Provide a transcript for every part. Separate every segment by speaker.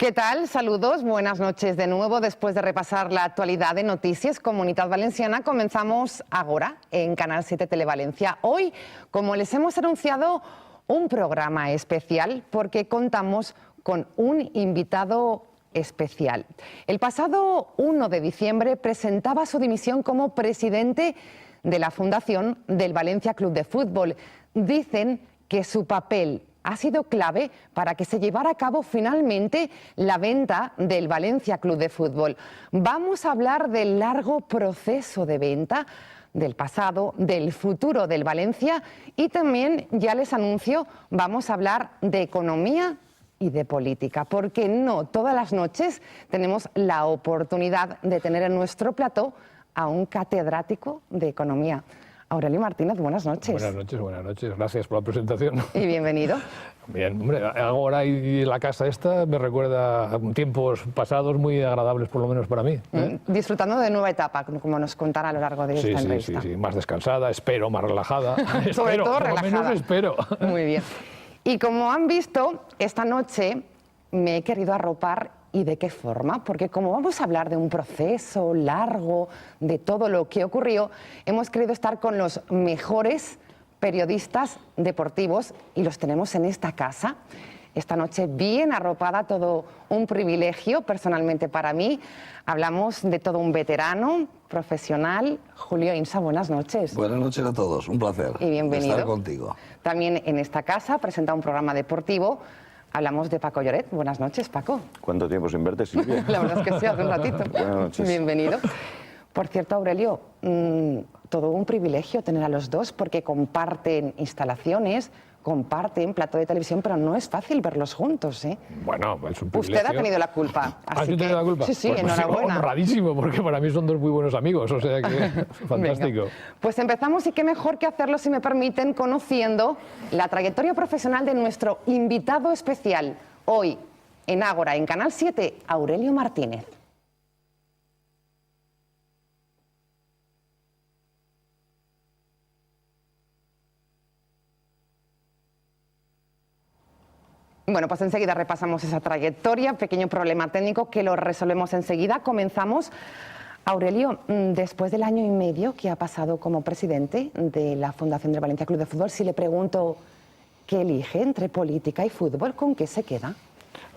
Speaker 1: ¿Qué tal? Saludos, buenas noches de nuevo. Después de repasar la actualidad de Noticias Comunitat Valenciana, comenzamos ahora en Canal 7 Televalencia. Hoy, como les hemos anunciado, un programa especial porque contamos con un invitado especial. El pasado 1 de diciembre presentaba su dimisión como presidente de la Fundación del Valencia Club de Fútbol. Dicen que su papel ha sido clave para que se llevara a cabo finalmente la venta del Valencia Club de Fútbol. Vamos a hablar del largo proceso de venta, del pasado, del futuro del Valencia y también, ya les anuncio, vamos a hablar de economía y de política, porque no todas las noches tenemos la oportunidad de tener en nuestro plató a un catedrático de economía. Aurelio Martínez, buenas noches.
Speaker 2: Buenas noches. Gracias por la presentación.
Speaker 1: Y bienvenido.
Speaker 2: Bien, hombre, ahora y la casa esta me recuerda a tiempos pasados muy agradables, por lo menos para mí.
Speaker 1: Disfrutando de nueva etapa, como nos contará a lo largo de esta entrevista.
Speaker 2: Sí, más descansada, espero, más relajada.
Speaker 1: Sobre todo relajada.
Speaker 2: Por lo menos espero.
Speaker 1: Muy bien. Y como han visto, esta noche me he querido arropar. ¿Y de qué forma? Porque como vamos a hablar de un proceso largo, de todo lo que ocurrió, hemos querido estar con los mejores periodistas deportivos y los tenemos en esta casa. Esta noche bien arropada, todo un privilegio personalmente para mí. Hablamos de todo un veterano, profesional. Julio Insa, buenas noches.
Speaker 3: Buenas noches a todos, un placer
Speaker 1: y bienvenido.
Speaker 3: Estar contigo.
Speaker 1: También en esta casa presenta un programa deportivo. Hablamos de Paco Lloret. Buenas noches, Paco.
Speaker 4: ¿Cuánto tiempo sin verte, Silvia?
Speaker 1: La verdad es que sí, hace un ratito.
Speaker 4: Buenas noches.
Speaker 1: Bienvenido. Por cierto, Aurelio, todo un privilegio tener a los dos porque comparten instalaciones, comparten plató de televisión, pero no es fácil verlos juntos, ¿eh?
Speaker 2: Bueno, es un privilegio.
Speaker 1: Usted ha tenido la culpa.
Speaker 2: ¿Has tenido la culpa?
Speaker 1: Sí,
Speaker 2: pues
Speaker 1: enhorabuena.
Speaker 2: Honradísimo, porque para mí son dos muy buenos amigos, o sea que fantástico.
Speaker 1: Venga. Pues empezamos y qué mejor que hacerlo, si me permiten, conociendo la trayectoria profesional de nuestro invitado especial hoy en Ágora, en Canal 7, Aurelio Martínez. Bueno, pues enseguida repasamos esa trayectoria, pequeño problema técnico que lo resolvemos enseguida. Comenzamos. Aurelio, después del año y medio que ha pasado como presidente de la Fundación del Valencia Club de Fútbol, si le pregunto qué elige entre política y fútbol, ¿con qué se queda?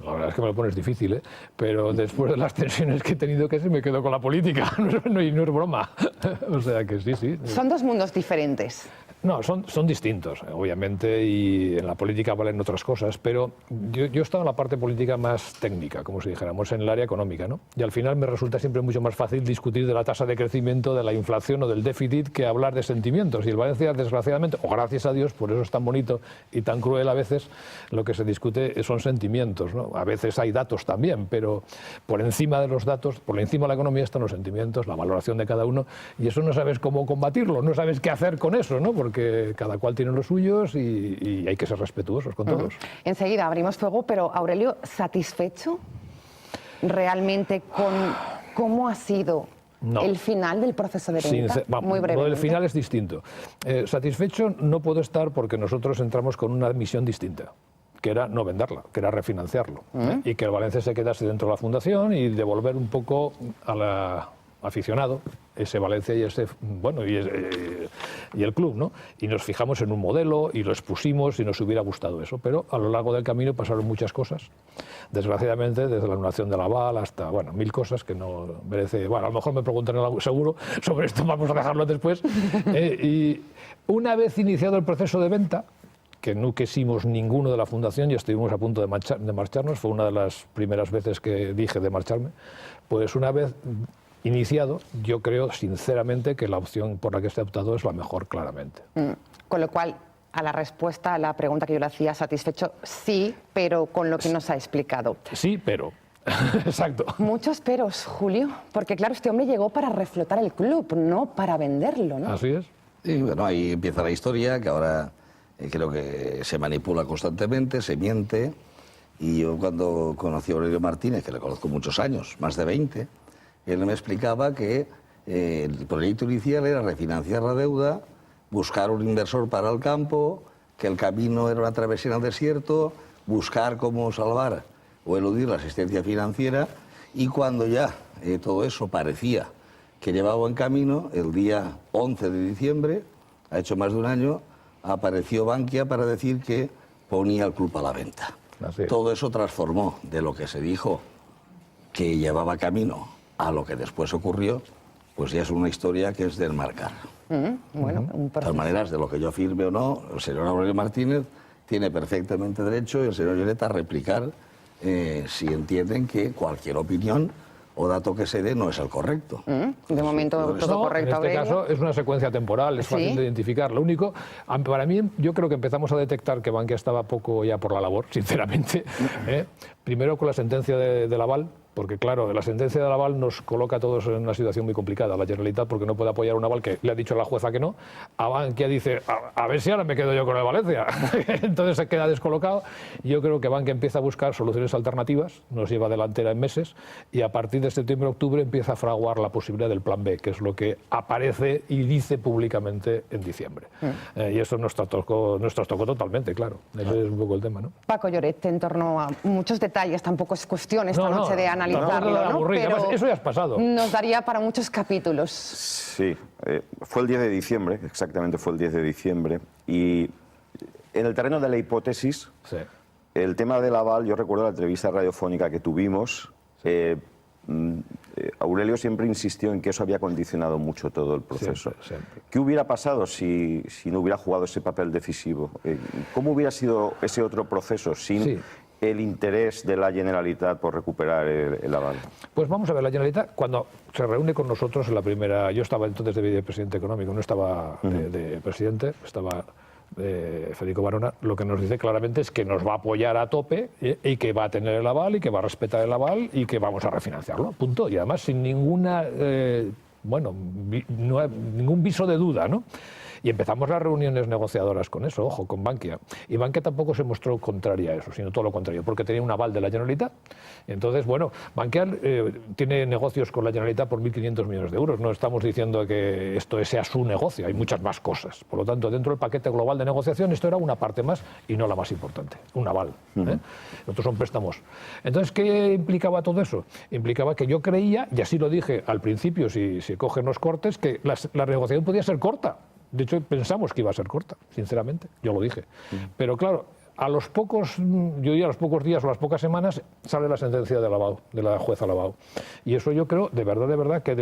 Speaker 2: La verdad es que me lo pones difícil, ¿eh? Pero después de las tensiones que he tenido, casi me quedo con la política, no es broma. O sea que sí.
Speaker 1: Son dos mundos diferentes.
Speaker 2: No, son distintos, obviamente, y en la política valen otras cosas, pero yo he estado en la parte política más técnica, como si dijéramos, en el área económica, ¿no? Y al final me resulta siempre mucho más fácil discutir de la tasa de crecimiento, de la inflación o del déficit que hablar de sentimientos. Y el Valencia, desgraciadamente, o gracias a Dios, por eso es tan bonito y tan cruel a veces, lo que se discute son sentimientos, ¿no? A veces hay datos también, pero por encima de los datos, por encima de la economía están los sentimientos, la valoración de cada uno, y eso no sabes cómo combatirlo, no sabes qué hacer con eso, ¿no? Porque cada cual tiene los suyos y hay que ser respetuosos con todos.
Speaker 1: Enseguida abrimos fuego, pero Aurelio, ¿satisfecho realmente con cómo ha sido el final del proceso de venta? Muy brevemente.
Speaker 2: Lo del final es distinto. Satisfecho no puedo estar porque nosotros entramos con una misión distinta, que era no venderla, que era refinanciarlo, y que el Valencia se quedase dentro de la fundación y devolver un poco a aficionado ese Valencia y y el club, ¿no? Y nos fijamos en un modelo y lo expusimos y nos hubiera gustado eso, pero a lo largo del camino pasaron muchas cosas, desgraciadamente, desde la anulación del aval hasta, mil cosas que no merece, a lo mejor me preguntarán seguro sobre esto, vamos a dejarlo después. Y una vez iniciado el proceso de venta, que no quisimos ninguno de la fundación y estuvimos a punto de marcharnos, fue una de las primeras veces que dije de marcharme, pues una vez iniciado, yo creo sinceramente que la opción por la que se ha optado es la mejor, claramente.
Speaker 1: Con lo cual, a la respuesta a la pregunta que yo le hacía, satisfecho, sí, pero con lo que nos ha explicado.
Speaker 2: Sí, pero. Exacto.
Speaker 1: Muchos peros, Julio, porque claro, este hombre llegó para reflotar el club, no para venderlo, ¿no?
Speaker 2: Así es.
Speaker 3: Y bueno, ahí empieza la historia, que ahora creo que se manipula constantemente, se miente, y yo cuando conocí a Aurelio Martínez, que le conozco muchos años, más de 20, él me explicaba que el proyecto inicial era refinanciar la deuda, buscar un inversor para el campo, que el camino era una travesía en el desierto, buscar cómo salvar o eludir la asistencia financiera, y cuando ya todo eso parecía que llevaba buen camino, el día 11 de diciembre, ha hecho más de un año, apareció Bankia para decir que ponía el club a la venta. Todo eso transformó de lo que se dijo que llevaba camino a lo que después ocurrió, pues ya es una historia que es de enmarcar.
Speaker 1: Bueno,
Speaker 3: de todas maneras, de lo que yo afirme o no, el señor Aurelio Martínez tiene perfectamente derecho y el señor Lloret a replicar si entienden que cualquier opinión o dato que se dé no es el correcto.
Speaker 1: De momento todo correcto,
Speaker 2: en este
Speaker 1: Aurelio.
Speaker 2: caso es una secuencia temporal, es fácil de identificar. Lo único, para mí, yo creo que empezamos a detectar que Bankia estaba poco ya por la labor, sinceramente. Primero con la sentencia de Laval, porque claro, la sentencia de Laval nos coloca a todos en una situación muy complicada. La Generalitat, porque no puede apoyar un aval que le ha dicho a la jueza que no. A Bankia dice, a ver si ahora me quedo yo con el Valencia. Entonces se queda descolocado. Yo creo que Bankia empieza a buscar soluciones alternativas, nos lleva delantera en meses, y a partir de septiembre-octubre empieza a fraguar la posibilidad del plan B, que es lo que aparece y dice públicamente en diciembre. Y eso nos trastocó totalmente, claro. Ese es un poco el tema, ¿no?
Speaker 1: Paco Lloret, en torno a muchos detalles, tampoco es cuestión esta noche de analizarlo, ¿no? Pero
Speaker 2: además, eso ya has pasado.
Speaker 1: Nos daría para muchos capítulos.
Speaker 4: Sí, fue el 10 de diciembre, exactamente fue el 10 de diciembre, y en el terreno de la hipótesis, el tema del aval, yo recuerdo la entrevista radiofónica que tuvimos, Aurelio siempre insistió en que eso había condicionado mucho todo el proceso.
Speaker 2: Siempre.
Speaker 4: ¿Qué hubiera pasado si no hubiera jugado ese papel decisivo? ¿Cómo hubiera sido ese otro proceso sin el interés de la Generalitat por recuperar el aval?
Speaker 2: Pues vamos a ver, la Generalitat, cuando se reúne con nosotros en la primera... Yo estaba entonces de vicepresidente económico, no estaba de presidente, estaba... Federico Barona, lo que nos dice claramente es que nos va a apoyar a tope y que va a tener el aval y que va a respetar el aval y que vamos a refinanciarlo, punto. Y además sin ninguna, ningún viso de duda, ¿no? Y empezamos las reuniones negociadoras con eso, ojo, con Bankia. Y Bankia tampoco se mostró contraria a eso, sino todo lo contrario, porque tenía un aval de la Generalitat. Entonces, bueno, Bankia tiene negocios con la Generalitat por 1.500 millones de euros. No estamos diciendo que esto sea su negocio, hay muchas más cosas. Por lo tanto, dentro del paquete global de negociación, esto era una parte más y no la más importante, un aval. Otros son préstamos. Entonces, ¿qué implicaba todo eso? Implicaba que yo creía, y así lo dije al principio, si se cogen los cortes, que la negociación podía ser corta. De hecho, pensamos que iba a ser corta, sinceramente, yo lo dije. Pero claro, a los pocos, yo diría a los pocos días o a las pocas semanas, sale la sentencia de Lavao, de la jueza Lavao. Y eso yo creo, de verdad, que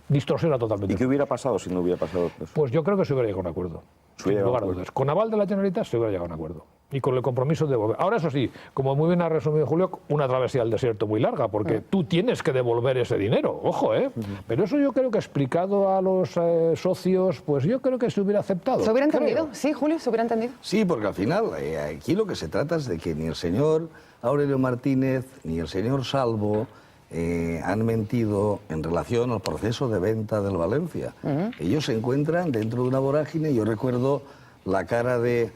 Speaker 2: distorsiona totalmente.
Speaker 4: ¿Y qué hubiera pasado si no hubiera pasado eso?
Speaker 2: Pues yo creo que se hubiera llegado a un acuerdo. Sin lugar a dudas. Con aval de la Generalitat se hubiera llegado a un acuerdo. Y con el compromiso de devolver. Ahora, eso sí, como muy bien ha resumido Julio, una travesía al desierto muy larga, porque tú tienes que devolver ese dinero, ojo, ¿eh? Pero eso yo creo que explicado a los socios, pues yo creo que se hubiera aceptado.
Speaker 1: ¿Se hubiera entendido? Sí, Julio, ¿se hubiera entendido?
Speaker 3: Sí, porque al final aquí lo que se trata es de que ni el señor Aurelio Martínez ni el señor Salvo han mentido en relación al proceso de venta del Valencia. Ellos se encuentran dentro de una vorágine. Yo recuerdo la cara de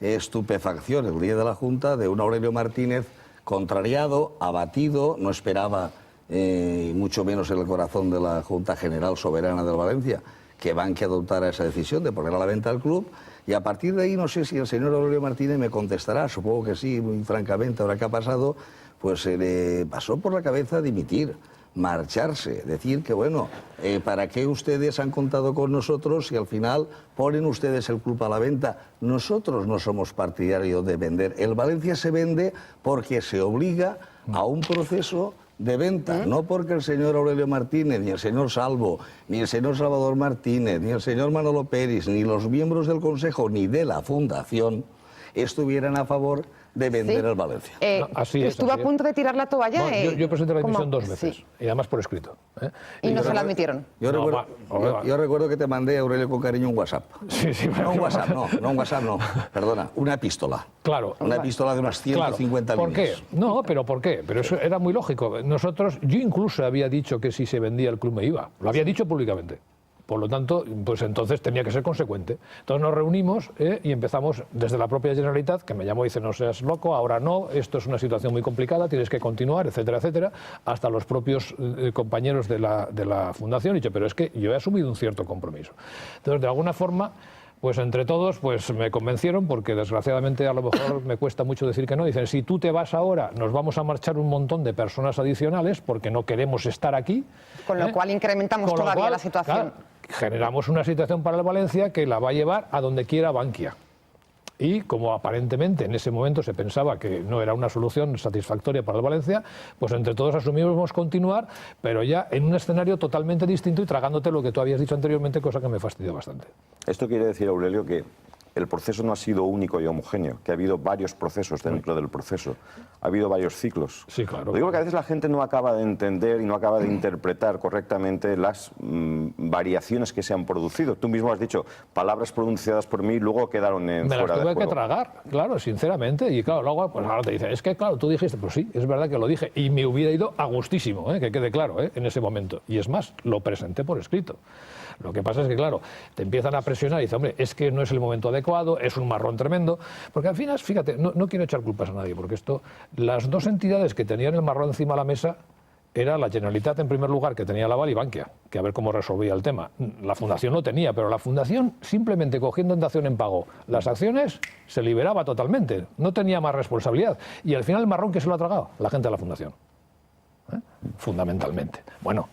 Speaker 3: estupefacción el día de la Junta de un Aurelio Martínez contrariado, abatido, no esperaba, mucho menos en el corazón de la Junta General Soberana del Valencia, que Bankia adoptara esa decisión de poner a la venta el club. Y a partir de ahí, no sé si el señor Aurelio Martínez me contestará, supongo que sí, muy francamente, ahora que ha pasado, pues se le pasó por la cabeza dimitir, marcharse, decir que bueno, ¿para qué ustedes han contado con nosotros si al final ponen ustedes el club a la venta? Nosotros no somos partidarios de vender. El Valencia se vende porque se obliga a un proceso de venta, no porque el señor Aurelio Martínez, ni el señor Salvo, ni el señor Salvador Martínez, ni el señor Manolo Peris, ni los miembros del Consejo, ni de la Fundación estuvieran a favor de vender el Valencia.
Speaker 1: Estuvo a punto de tirar la toalla.
Speaker 2: No, yo presenté la dimisión 2 veces, y además por escrito.
Speaker 1: Y no se la admitieron.
Speaker 3: Yo recuerdo que te mandé, Aurelio, con cariño un WhatsApp. No un WhatsApp, no, perdona, una epístola.
Speaker 2: Claro.
Speaker 3: Una epístola de unas 150 líneas.
Speaker 2: ¿Por qué? No, pero ¿por qué? Pero eso era muy lógico. Yo incluso había dicho que si se vendía el club me iba. Lo había dicho públicamente. Por lo tanto, pues entonces tenía que ser consecuente. Entonces nos reunimos y empezamos desde la propia Generalitat, que me llamó y dice, no seas loco, ahora no, esto es una situación muy complicada, tienes que continuar, etcétera, etcétera, hasta los propios compañeros de la Fundación, y dicho, pero es que yo he asumido un cierto compromiso. Entonces, de alguna forma, Pues entre todos pues me convencieron, porque desgraciadamente a lo mejor me cuesta mucho decir que no. Dicen, si tú te vas ahora, nos vamos a marchar un montón de personas adicionales porque no queremos estar aquí.
Speaker 1: Con lo cual incrementamos todavía la situación.
Speaker 2: Claro, generamos una situación para el Valencia que la va a llevar a donde quiera Bankia. Y como aparentemente en ese momento se pensaba que no era una solución satisfactoria para el Valencia, pues entre todos asumimos continuar, pero ya en un escenario totalmente distinto y tragándote lo que tú habías dicho anteriormente, cosa que me fastidió bastante.
Speaker 4: Esto quiere decir, Aurelio, que el proceso no ha sido único y homogéneo, que ha habido varios procesos dentro del proceso, ha habido varios ciclos.
Speaker 2: Sí, claro.
Speaker 4: Lo digo porque a veces la gente no acaba de entender y no acaba de interpretar correctamente las variaciones que se han producido. Tú mismo has dicho palabras pronunciadas por mí, luego quedaron en fuera de juego.
Speaker 2: Me las tuve que tragar, claro, sinceramente, y claro, luego pues ahora te dicen, es que claro, tú dijiste, pues sí, es verdad que lo dije, y me hubiera ido a gustísimo, que quede claro, en ese momento. Y es más, lo presenté por escrito. Lo que pasa es que, claro, te empiezan a presionar y dicen, hombre, es que no es el momento adecuado, es un marrón tremendo, porque al final, fíjate, no quiero echar culpas a nadie, porque esto, las dos entidades que tenían el marrón encima de la mesa era la Generalitat, en primer lugar, que tenía la Aval, y Bankia, que a ver cómo resolvía el tema. La Fundación lo tenía, pero la Fundación, simplemente cogiendo en dación en pago las acciones, se liberaba totalmente, no tenía más responsabilidad. Y al final el marrón, ¿que se lo ha tragado? La gente de la Fundación. Fundamentalmente. Bueno,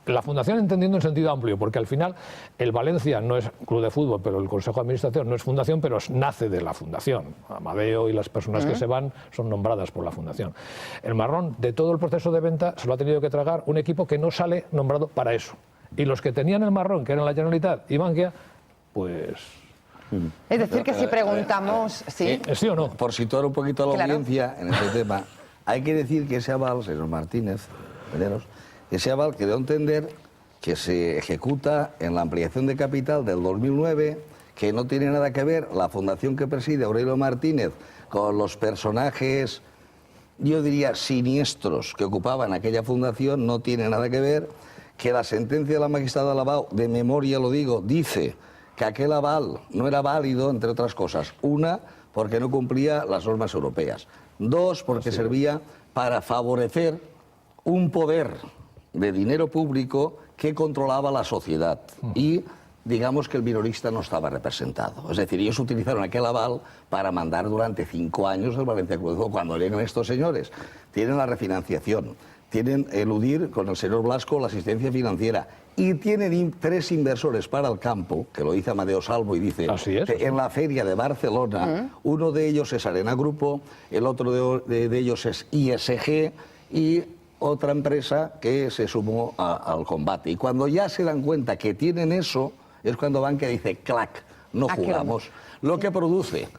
Speaker 2: la Fundación entendiendo en sentido amplio, porque al final el Valencia no es club de fútbol, pero el Consejo de Administración no es fundación, pero nace de la Fundación. Amadeo y las personas que se van son nombradas por la Fundación. El marrón de todo el proceso de venta se lo ha tenido que tragar un equipo que no sale nombrado para eso. Y los que tenían el marrón, que eran la Generalitat y Bankia, pues...
Speaker 1: Es decir, que si preguntamos... ¿Sí?
Speaker 2: ¿Sí o no?
Speaker 3: Por situar un poquito a la audiencia en este tema, hay que decir que ese aval, señor Martínez, ese aval quedó a entender que se ejecuta en la ampliación de capital del 2009, que no tiene nada que ver la fundación que preside Aurelio Martínez con los personajes, yo diría, siniestros que ocupaban aquella fundación, no tiene nada que ver, que la sentencia de la magistrada Lavao, de memoria lo digo, dice que aquel aval no era válido, entre otras cosas. Una, porque no cumplía las normas europeas. Dos, porque servía para favorecer un poder de dinero público que controlaba la sociedad y digamos que el minorista no estaba representado. Es decir, ellos utilizaron aquel aval para mandar durante 5 años el Valencia Club de Fútbol. Cuando llegan estos señores, tienen la refinanciación, tienen eludir con el señor Blasco la asistencia financiera y tienen 3 inversores para el campo, que lo dice Amadeo Salvo y dice que en la feria de Barcelona, uno de ellos es Arena Grupo, el otro de ellos es ISG y otra empresa que se sumó al combate. Y cuando ya se dan cuenta que tienen eso, es cuando Bankia dice, clac, no jugamos. Lo que produce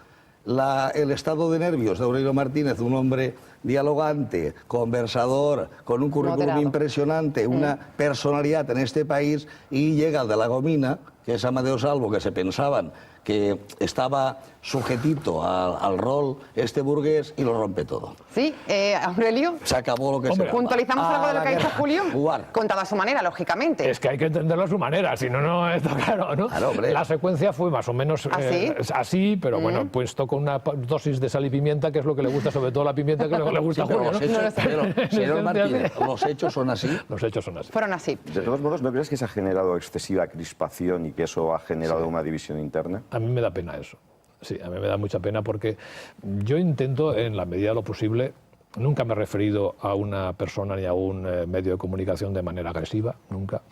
Speaker 3: el estado de nervios de Aurelio Martínez, un hombre dialogante, conversador, con un currículum impresionante, una personalidad en este país, y llega el de la gomina, que es Amadeo Salvo, que se pensaban que estaba sujetito al rol burgués, y lo rompe todo.
Speaker 1: Sí, Aurelio.
Speaker 3: Se acabó lo que se...
Speaker 1: ¿Puntualizamos algo de lo que ha dicho Julio? Contado a su manera, lógicamente.
Speaker 2: Es que hay que entenderlo a su manera, si no, no está claro, ¿no?
Speaker 3: Claro, hombre.
Speaker 2: La secuencia fue más o menos así, pero bueno, puesto con una dosis de sal y pimienta, que es lo que le gusta, sobre todo la pimienta, que le gusta a Julio, ¿no?
Speaker 3: Señor Martínez, ¿los hechos son así?
Speaker 2: Los hechos son así.
Speaker 1: Fueron así.
Speaker 4: De todos modos, ¿no crees que se ha generado excesiva crispación y que eso ha generado una división interna?
Speaker 2: A mí me da pena eso. Sí, a mí me da mucha pena porque yo intento, en la medida de lo posible, nunca me he referido a una persona ni a un medio de comunicación de manera agresiva, nunca.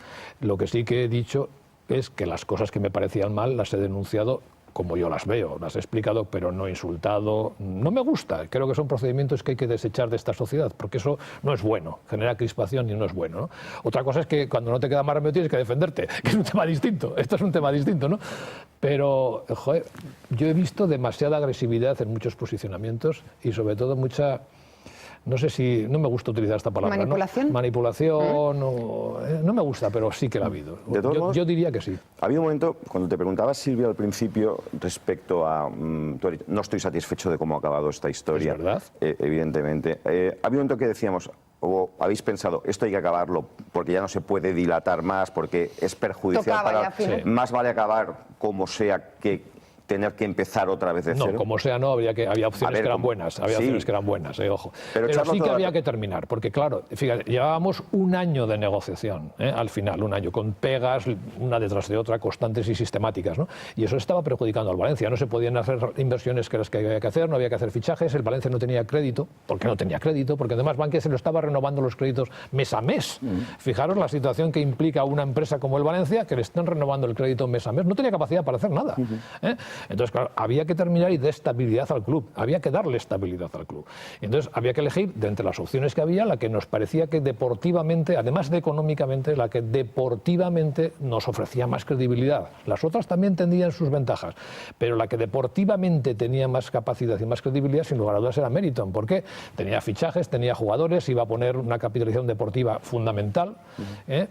Speaker 2: Lo que sí que he dicho es que las cosas que me parecían mal las he denunciado como yo las veo, las he explicado, pero no he insultado. No me gusta, creo que son procedimientos que hay que desechar de esta sociedad, porque eso no es bueno, genera crispación y no es bueno, ¿no? Otra cosa es que cuando no te queda más remedio tienes que defenderte, que es un tema distinto, esto es un tema distinto, ¿no? Pero, joder, yo he visto demasiada agresividad en muchos posicionamientos y sobre todo mucha... No sé si... No me gusta utilizar esta palabra,
Speaker 1: ¿manipulación?
Speaker 2: ¿no? Manipulación, no me gusta, pero sí que la ha habido. Yo diría que sí.
Speaker 4: Ha habido un momento, cuando te preguntaba, Silvia, al principio, respecto a... no estoy satisfecho de cómo ha acabado esta historia.
Speaker 2: ¿Es verdad?
Speaker 4: Evidentemente. Ha habido un momento que decíamos, o habéis pensado, esto hay que acabarlo porque ya no se puede dilatar más, porque es perjudicial para... Más vale acabar como sea que tener que empezar otra vez de cero?
Speaker 2: No, como sea, no, había opciones que eran buenas, opciones que eran buenas, ojo. Pero sí que había que terminar, porque claro, fíjate, llevábamos un año de negociación, al final, un año, con pegas, una detrás de otra, constantes y sistemáticas, ¿no? Y eso estaba perjudicando al Valencia, no se podían hacer inversiones que las que había que hacer, no había que hacer fichajes, el Valencia no tenía crédito, porque además Bankia se lo estaba renovando los créditos mes a mes. Fijaros la situación que implica una empresa como el Valencia, que le están renovando el crédito mes a mes, no tenía capacidad para hacer nada. Entonces, claro, había que terminar y dar estabilidad al club, había que darle estabilidad al club. Entonces, había que elegir de entre las opciones que había la que nos parecía que deportivamente, además de económicamente, la que deportivamente nos ofrecía más credibilidad. Las otras también tendrían sus ventajas, pero la que deportivamente tenía más capacidad y más credibilidad, sin lugar a dudas, era Meriton. ¿Por qué? Tenía fichajes, tenía jugadores, iba a poner una capitalización deportiva fundamental,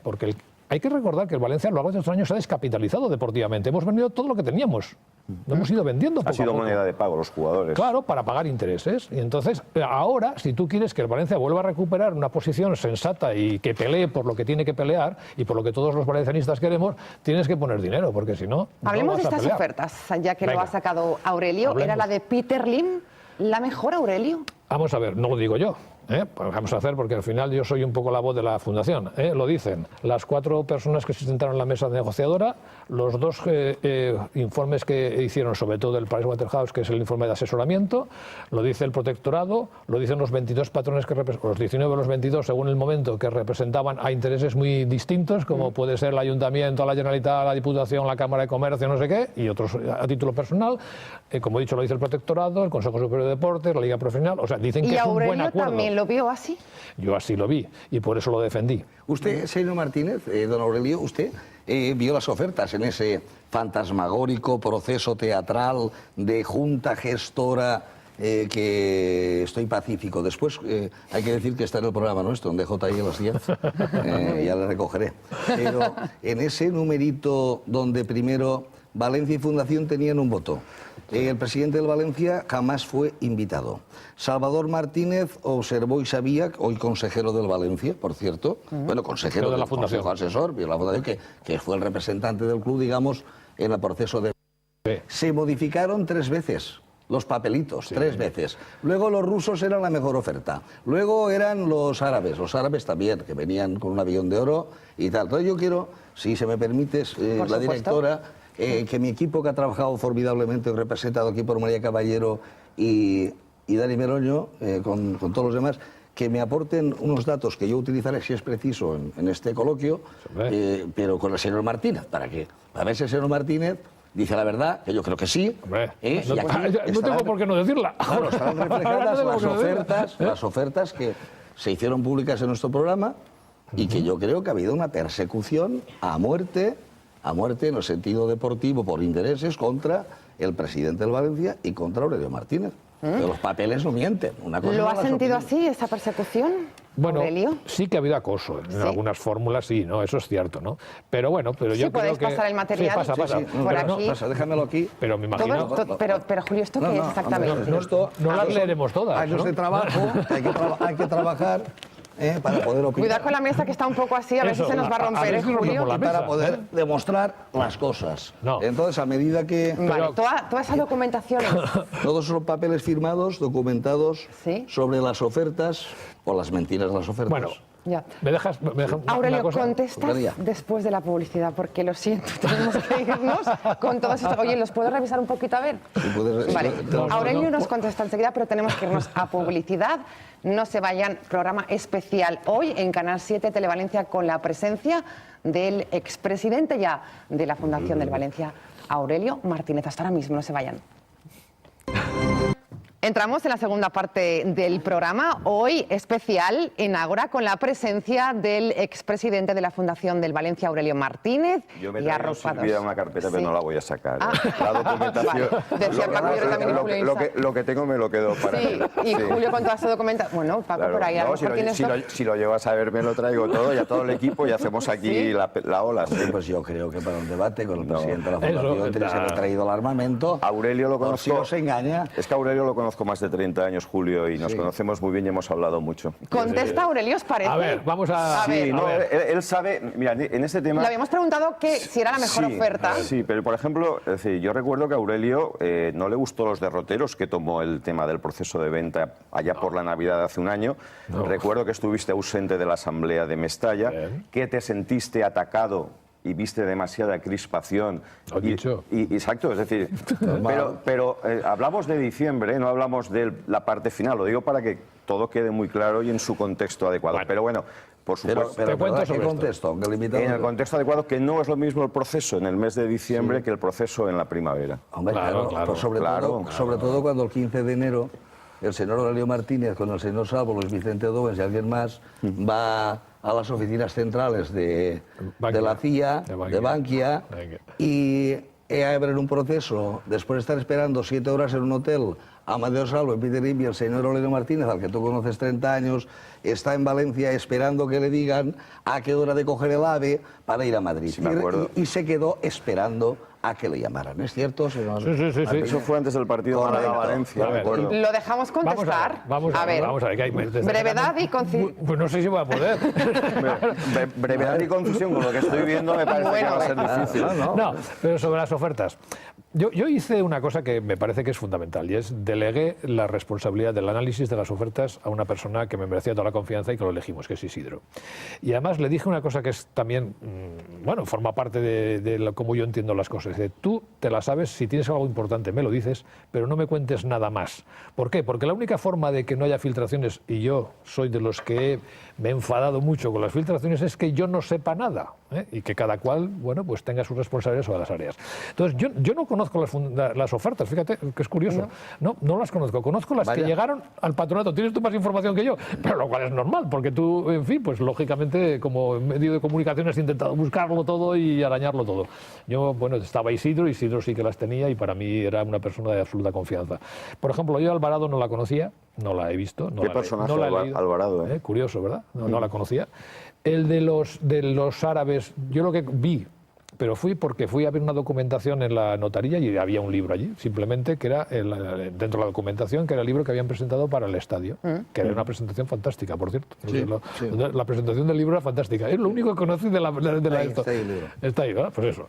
Speaker 2: porque hay que recordar que el Valencia a lo largo de estos años se ha descapitalizado deportivamente. Hemos vendido todo lo que teníamos. Lo hemos ido vendiendo poco a poco.
Speaker 4: Ha sido moneda de pago los jugadores.
Speaker 2: Claro, para pagar intereses. Y entonces, ahora, si tú quieres que el Valencia vuelva a recuperar una posición sensata y que pelee por lo que tiene que pelear y por lo que todos los valencianistas queremos, tienes que poner dinero, porque si no,
Speaker 1: hablemos
Speaker 2: no vas
Speaker 1: de estas
Speaker 2: a pelear.
Speaker 1: Ofertas, ya que
Speaker 2: Venga.
Speaker 1: lo ha sacado Aurelio.
Speaker 2: Hablemos.
Speaker 1: ¿Era la de Peter Lim la mejor, Aurelio?
Speaker 2: Vamos a ver, no lo digo yo. Pues vamos a hacer, porque al final yo soy un poco la voz de la Fundación. Lo dicen las 4 personas que se sentaron en la mesa negociadora, los 2 informes que hicieron, sobre todo el Pricewaterhouse, que es el informe de asesoramiento, lo dice el Protectorado, lo dicen los 22 patrones, los 19 o los 22, según el momento, que representaban a intereses muy distintos, como puede ser el Ayuntamiento, la Generalitat, la Diputación, la Cámara de Comercio, no sé qué, y otros a título personal. Como he dicho, lo dice el Protectorado, el Consejo Superior de Deportes, la Liga Profesional, o sea, dicen que es un buen acuerdo.
Speaker 1: ¿También lo vio así?
Speaker 2: Yo así lo vi y por eso lo defendí.
Speaker 3: Usted, señor Martínez, don Aurelio, usted vio las ofertas en ese fantasmagórico proceso teatral de junta gestora que estoy pacífico. Después hay que decir que está en el programa nuestro, en DJI a las 10, ya le recogeré. Pero en ese numerito donde primero Valencia y Fundación tenían un voto, el presidente del Valencia jamás fue invitado. Salvador Martínez observó y sabía, hoy consejero del Valencia, por cierto, bueno, consejero
Speaker 2: de la
Speaker 3: del
Speaker 2: Fundación,
Speaker 3: Consejo Asesor, de la Fundación, que fue el representante del club, digamos, en el proceso de...
Speaker 2: Sí.
Speaker 3: Se modificaron 3 veces los papelitos, 3 veces. Luego los rusos eran la mejor oferta. Luego eran los árabes también, que venían con un avión de oro y tal. Entonces yo quiero, si se me permite, la directora, que mi equipo, que ha trabajado formidablemente, representado aquí por María Caballero y Dani Meroño, con todos los demás, que me aporten unos datos que yo utilizaré, si es preciso, en este coloquio, pero con el señor Martínez, para ver si el señor Martínez dice la verdad, que yo creo que sí.
Speaker 2: No tengo por qué no decirla.
Speaker 3: Bueno, estarán reflejadas las ofertas que se hicieron públicas en nuestro programa y que yo creo que ha habido una persecución a muerte en el sentido deportivo por intereses contra el presidente del Valencia y contra Aurelio Martínez. Pero los papeles no mienten. Una cosa
Speaker 1: ¿Lo
Speaker 3: es
Speaker 1: ha
Speaker 3: la
Speaker 1: sentido
Speaker 3: opinión.
Speaker 1: así, esa persecución,
Speaker 2: Bueno,
Speaker 1: Aurelio?
Speaker 2: sí que ha habido acoso en algunas fórmulas, sí, ¿no? Eso es cierto, ¿no? Pero bueno, yo creo que...
Speaker 1: ¿podéis pasar el material?
Speaker 2: Sí, pasa.
Speaker 1: Por aquí.
Speaker 3: Pasa, déjamelo aquí.
Speaker 2: Pero me imagino...
Speaker 1: Pero Julio, ¿esto qué es exactamente?
Speaker 2: No las leeremos todas,
Speaker 3: Años
Speaker 2: ¿no?
Speaker 3: de trabajo, hay que trabajar para poder opinar.
Speaker 1: Cuidado con la mesa, que está un poco así, a ver si se nos va a romper,
Speaker 2: ver si
Speaker 1: Julio.
Speaker 2: rompemos la mesa.
Speaker 3: Para poder demostrar las cosas.
Speaker 2: No.
Speaker 3: Entonces, a medida que
Speaker 1: Vale, toda esa documentación
Speaker 3: todos son papeles firmados, documentados
Speaker 1: Sí.
Speaker 3: sobre las ofertas o las mentiras de las ofertas.
Speaker 2: Bueno,
Speaker 1: ya.
Speaker 2: ¿me dejas
Speaker 1: Aurelio,
Speaker 2: una cosa?
Speaker 1: contestas
Speaker 3: María.
Speaker 1: después de la publicidad, porque lo siento, tenemos que irnos con todos estos. Oye, ¿los puedo revisar un poquito? A ver.
Speaker 3: Si puedes-
Speaker 1: Vale,
Speaker 3: no,
Speaker 1: Aurelio nos contesta enseguida, pero tenemos que irnos a publicidad. No se vayan, programa especial hoy en Canal 7 Televalencia con la presencia del expresidente ya de la Fundación del Valencia, Aurelio Martínez. Hasta ahora mismo, no se vayan. Entramos en la segunda parte del programa, hoy especial en Ágora, con la presencia del expresidente de la Fundación del Valencia, Aurelio Martínez.
Speaker 4: Yo me
Speaker 1: y
Speaker 4: traigo
Speaker 1: arropados.
Speaker 4: Silvia una carpeta, pero
Speaker 1: Sí.
Speaker 4: no la voy a sacar.
Speaker 1: Ah.
Speaker 4: La documentación.
Speaker 1: Vale. Decía Paco, yo también
Speaker 4: lo que tengo me lo quedo para
Speaker 1: Sí, y
Speaker 4: Sí.
Speaker 1: Julio con toda su documentación. Bueno, Paco,
Speaker 4: Claro.
Speaker 1: por ahí a lo
Speaker 4: No,
Speaker 1: mejor tienes...
Speaker 4: si lo llevas a ver, me lo traigo todo y a todo el equipo y hacemos aquí
Speaker 1: Sí.
Speaker 4: la ola.
Speaker 3: Sí, pues yo creo que para un debate con el presidente de la
Speaker 2: Eso,
Speaker 3: Fundación tienes que haber traído el armamento.
Speaker 4: Aurelio lo
Speaker 3: Por si
Speaker 4: conozco.
Speaker 3: os engaña.
Speaker 4: Es que Aurelio lo conozco más de 30 años, Julio, y nos conocemos muy bien y hemos hablado mucho.
Speaker 1: Contesta Aurelio, ¿os parece?
Speaker 2: A ver, vamos a...
Speaker 4: Sí, no, él sabe, mira, en este tema...
Speaker 1: Le habíamos preguntado si era la mejor oferta.
Speaker 4: Sí, pero por ejemplo, es decir, yo recuerdo que a Aurelio no le gustó los derroteros que tomó el tema del proceso de venta allá por la Navidad de hace un año. Recuerdo que estuviste ausente de la asamblea de Mestalla, que te sentiste atacado y viste demasiada crispación. Exacto, es decir, pero hablamos de diciembre, no hablamos de la parte final, lo digo para que todo quede muy claro y en su contexto adecuado. Pero bueno, por supuesto.
Speaker 3: Pero ¿qué contexto?
Speaker 4: En el contexto adecuado, que no es lo mismo el proceso en el mes de diciembre que el proceso en la primavera.
Speaker 3: Hombre, claro. Pues sobre todo cuando el 15 de enero el señor Aurelio Martínez con el señor Salvo, Luis Vicente Dovens y alguien más va a las oficinas centrales de la CIA, de Bankia, y abren un proceso, después de estar esperando 7 horas en un hotel, Amadeo Salvo y Peter Lim, y el señor Aurelio Martínez, al que tú conoces 30 años, está en Valencia esperando que le digan a qué hora de coger el AVE para ir a Madrid.
Speaker 4: Sí, me acuerdo.
Speaker 3: Y se quedó esperando a que le llamaran. ¿Es cierto, señor?
Speaker 2: Sí.
Speaker 4: Eso fue antes del partido Málaga-Valencia, me acuerdo.
Speaker 1: Lo dejamos contestar.
Speaker 2: Vamos a ver.
Speaker 1: Brevedad y concisión.
Speaker 2: Pues no sé si va a poder.
Speaker 4: Brevedad y concisión, con lo que estoy viendo, me parece que va a ser difícil.
Speaker 2: No, pero sobre las ofertas. Yo hice una cosa que me parece que es fundamental, y es delegué la responsabilidad del análisis de las ofertas a una persona que me merecía toda la confianza y que lo elegimos, que es Isidro. Y además le dije una cosa que es también, bueno, forma parte de cómo yo entiendo las cosas. Tú te la sabes, si tienes algo importante me lo dices, pero no me cuentes nada más. ¿Por qué? Porque la única forma de que no haya filtraciones, y yo soy de los que me he enfadado mucho con las filtraciones, es que yo no sepa nada, y que cada cual, bueno, pues tenga sus responsabilidades sobre las áreas. Entonces, yo no conozco las ofertas, fíjate, que es curioso. No las conozco. Conozco las que llegaron al patronato. Tienes tú más información que yo, pero lo cual es normal, porque tú, en fin, pues lógicamente, como medio de comunicación has intentado buscarlo todo y arañarlo todo. Yo, bueno, estaba Isidro sí que las tenía y para mí era una persona de absoluta confianza. Por ejemplo, yo Alvarado no la conocía, no la he visto.
Speaker 4: ¿Qué personaje Alvarado?
Speaker 2: Curioso, ¿verdad? No la conocía. El de los árabes, yo lo que vi, pero porque fui a ver una documentación en la notaría y había un libro allí, simplemente, que era dentro de la documentación, que era el libro que habían presentado para el estadio, que era una presentación fantástica, por cierto. La presentación del libro era fantástica. Es lo único que conocí de la Está ahí, ¿verdad? Pues eso.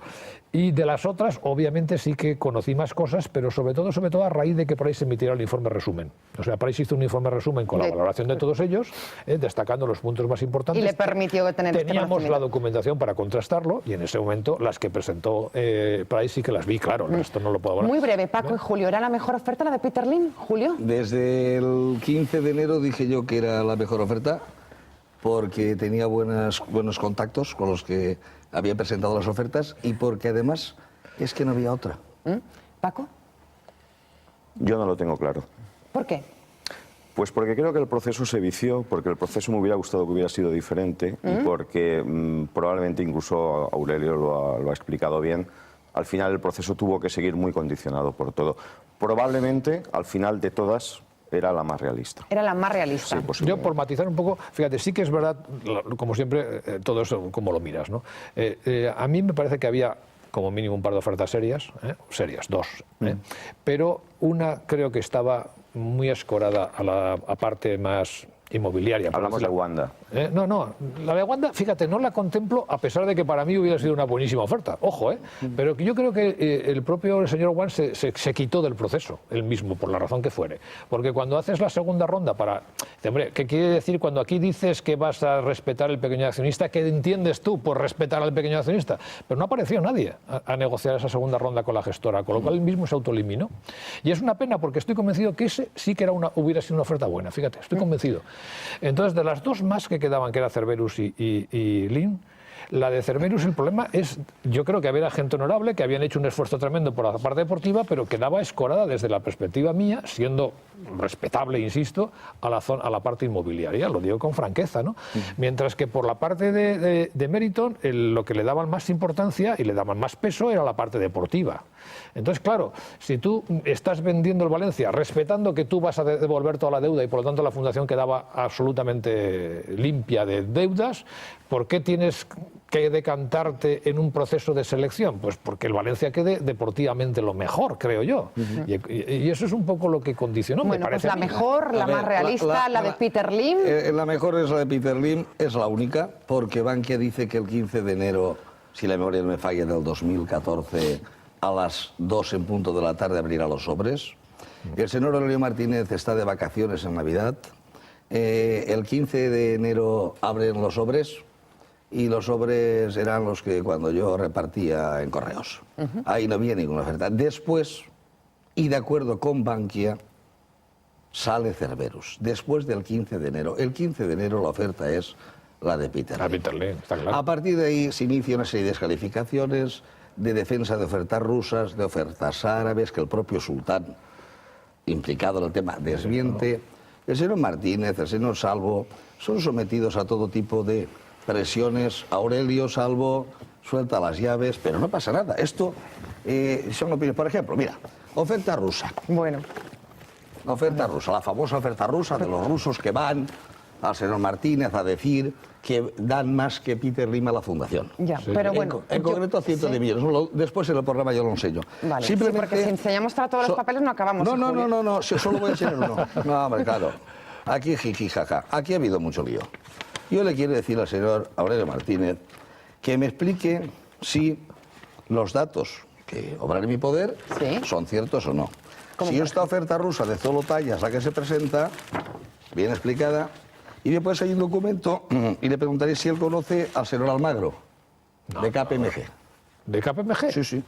Speaker 2: Y de las otras, obviamente, sí que conocí más cosas, pero sobre todo a raíz de que por ahí se emitiera el informe resumen. O sea, por ahí se hizo un informe resumen con la valoración de todos ellos, destacando los puntos más importantes.
Speaker 1: Y le permitió tener
Speaker 2: Teníamos la documentación para contrastarlo y en ese momento las que presentó Price sí que las vi, claro, esto no lo puedo hablar.
Speaker 1: Muy breve, Paco y Julio, ¿era la mejor oferta la de Peter Lim, Julio?
Speaker 3: Desde el 15 de enero dije yo que era la mejor oferta porque tenía buenos contactos con los que había presentado las ofertas y porque además es que no había otra.
Speaker 1: ¿Paco?
Speaker 4: Yo no lo tengo claro.
Speaker 1: ¿Por qué?
Speaker 4: Pues porque creo que el proceso se vició, porque el proceso me hubiera gustado que hubiera sido diferente y porque probablemente incluso Aurelio lo ha explicado bien, al final el proceso tuvo que seguir muy condicionado por todo. Probablemente al final de todas era la más realista.
Speaker 1: Era la más realista.
Speaker 4: Sí,
Speaker 2: yo, por matizar un poco, fíjate, sí que es verdad, como siempre, todo eso como lo miras, ¿no? A mí me parece que había como mínimo un par de ofertas serias, dos, pero una creo que estaba muy escorada a la parte más inmobiliaria.
Speaker 4: Hablamos de Wanda.
Speaker 2: No, la de Wanda, fíjate, no la contemplo a pesar de que para mí hubiera sido una buenísima oferta. Ojo, pero yo creo que el propio señor Wan se quitó del proceso, él mismo, por la razón que fuere. Porque cuando haces la segunda ronda hombre, ¿qué quiere decir cuando aquí dices que vas a respetar al pequeño accionista? ¿Qué entiendes tú por respetar al pequeño accionista? Pero no apareció nadie a negociar esa segunda ronda con la gestora, con lo cual él mismo se autoeliminó. Y es una pena porque estoy convencido que ese sí que hubiera sido una oferta buena, fíjate, estoy convencido. Entonces, de las dos más que quedaban, que era Cerberus y Lim, la de Cerberus, el problema es, yo creo que había gente honorable, que habían hecho un esfuerzo tremendo por la parte deportiva, pero quedaba escorada desde la perspectiva mía, siendo respetable, insisto, a la parte inmobiliaria, lo digo con franqueza, ¿no? Mientras que por la parte de Meriton, lo que le daban más importancia y le daban más peso era la parte deportiva. Entonces, claro, si tú estás vendiendo el Valencia respetando que tú vas a devolver toda la deuda y por lo tanto la fundación quedaba absolutamente limpia de deudas, ¿por qué tienes que decantarte en un proceso de selección? Pues porque el Valencia quede deportivamente lo mejor, creo yo. Y eso es un poco lo que condicionó,
Speaker 1: bueno,
Speaker 2: me parece.
Speaker 1: Pues la mejor, la más realista, la de Peter Lim.
Speaker 3: La mejor es la de Peter Lim, es la única, porque Bankia dice que el 15 de enero, si la memoria no me falla, del 2014, a las 2 en punto de la tarde abrirá los sobres. El señor Aurelio Martínez está de vacaciones en Navidad. El 15 de enero abren los sobres. Y los sobres eran los que cuando yo repartía en correos. Ahí no había ninguna oferta. Después, y de acuerdo con Bankia, sale Cerberus. Después del 15 de enero. El 15 de enero la oferta es la de Peter Lim.
Speaker 2: Peter Lim, está claro.
Speaker 3: A partir de ahí se inicia una serie de descalificaciones, de defensa de ofertas rusas, de ofertas árabes, que el propio sultán, implicado en el tema, desmiente. El señor Martínez, el señor Salvo, son sometidos a todo tipo de presiones. Aurelio, Salvo, suelta las llaves, pero no pasa nada. Esto son opiniones. Por ejemplo, mira, oferta rusa.
Speaker 1: Bueno.
Speaker 3: Oferta rusa, la famosa oferta rusa de los rusos que van al señor Martínez a decir que dan más que Peter Lim a la fundación.
Speaker 1: Ya, pero bueno.
Speaker 3: En concreto, cientos de millones. Después en el programa yo lo ensello.
Speaker 1: Vale,
Speaker 3: simplemente,
Speaker 1: porque si enseñamos todos los papeles no acabamos.
Speaker 3: No, si solo voy a enseñar uno. No, hombre, claro. Aquí jiji, jaja. Aquí ha habido mucho lío. Yo le quiero decir al señor Aurelio Martínez que me explique si los datos que obran en mi poder son ciertos o no. Si esta oferta rusa de Zolotaya es la que se presenta, bien explicada, y después hay un documento y le preguntaré si él conoce al señor Almagro, de KPMG.
Speaker 2: ¿De KPMG?
Speaker 3: Sí, sí.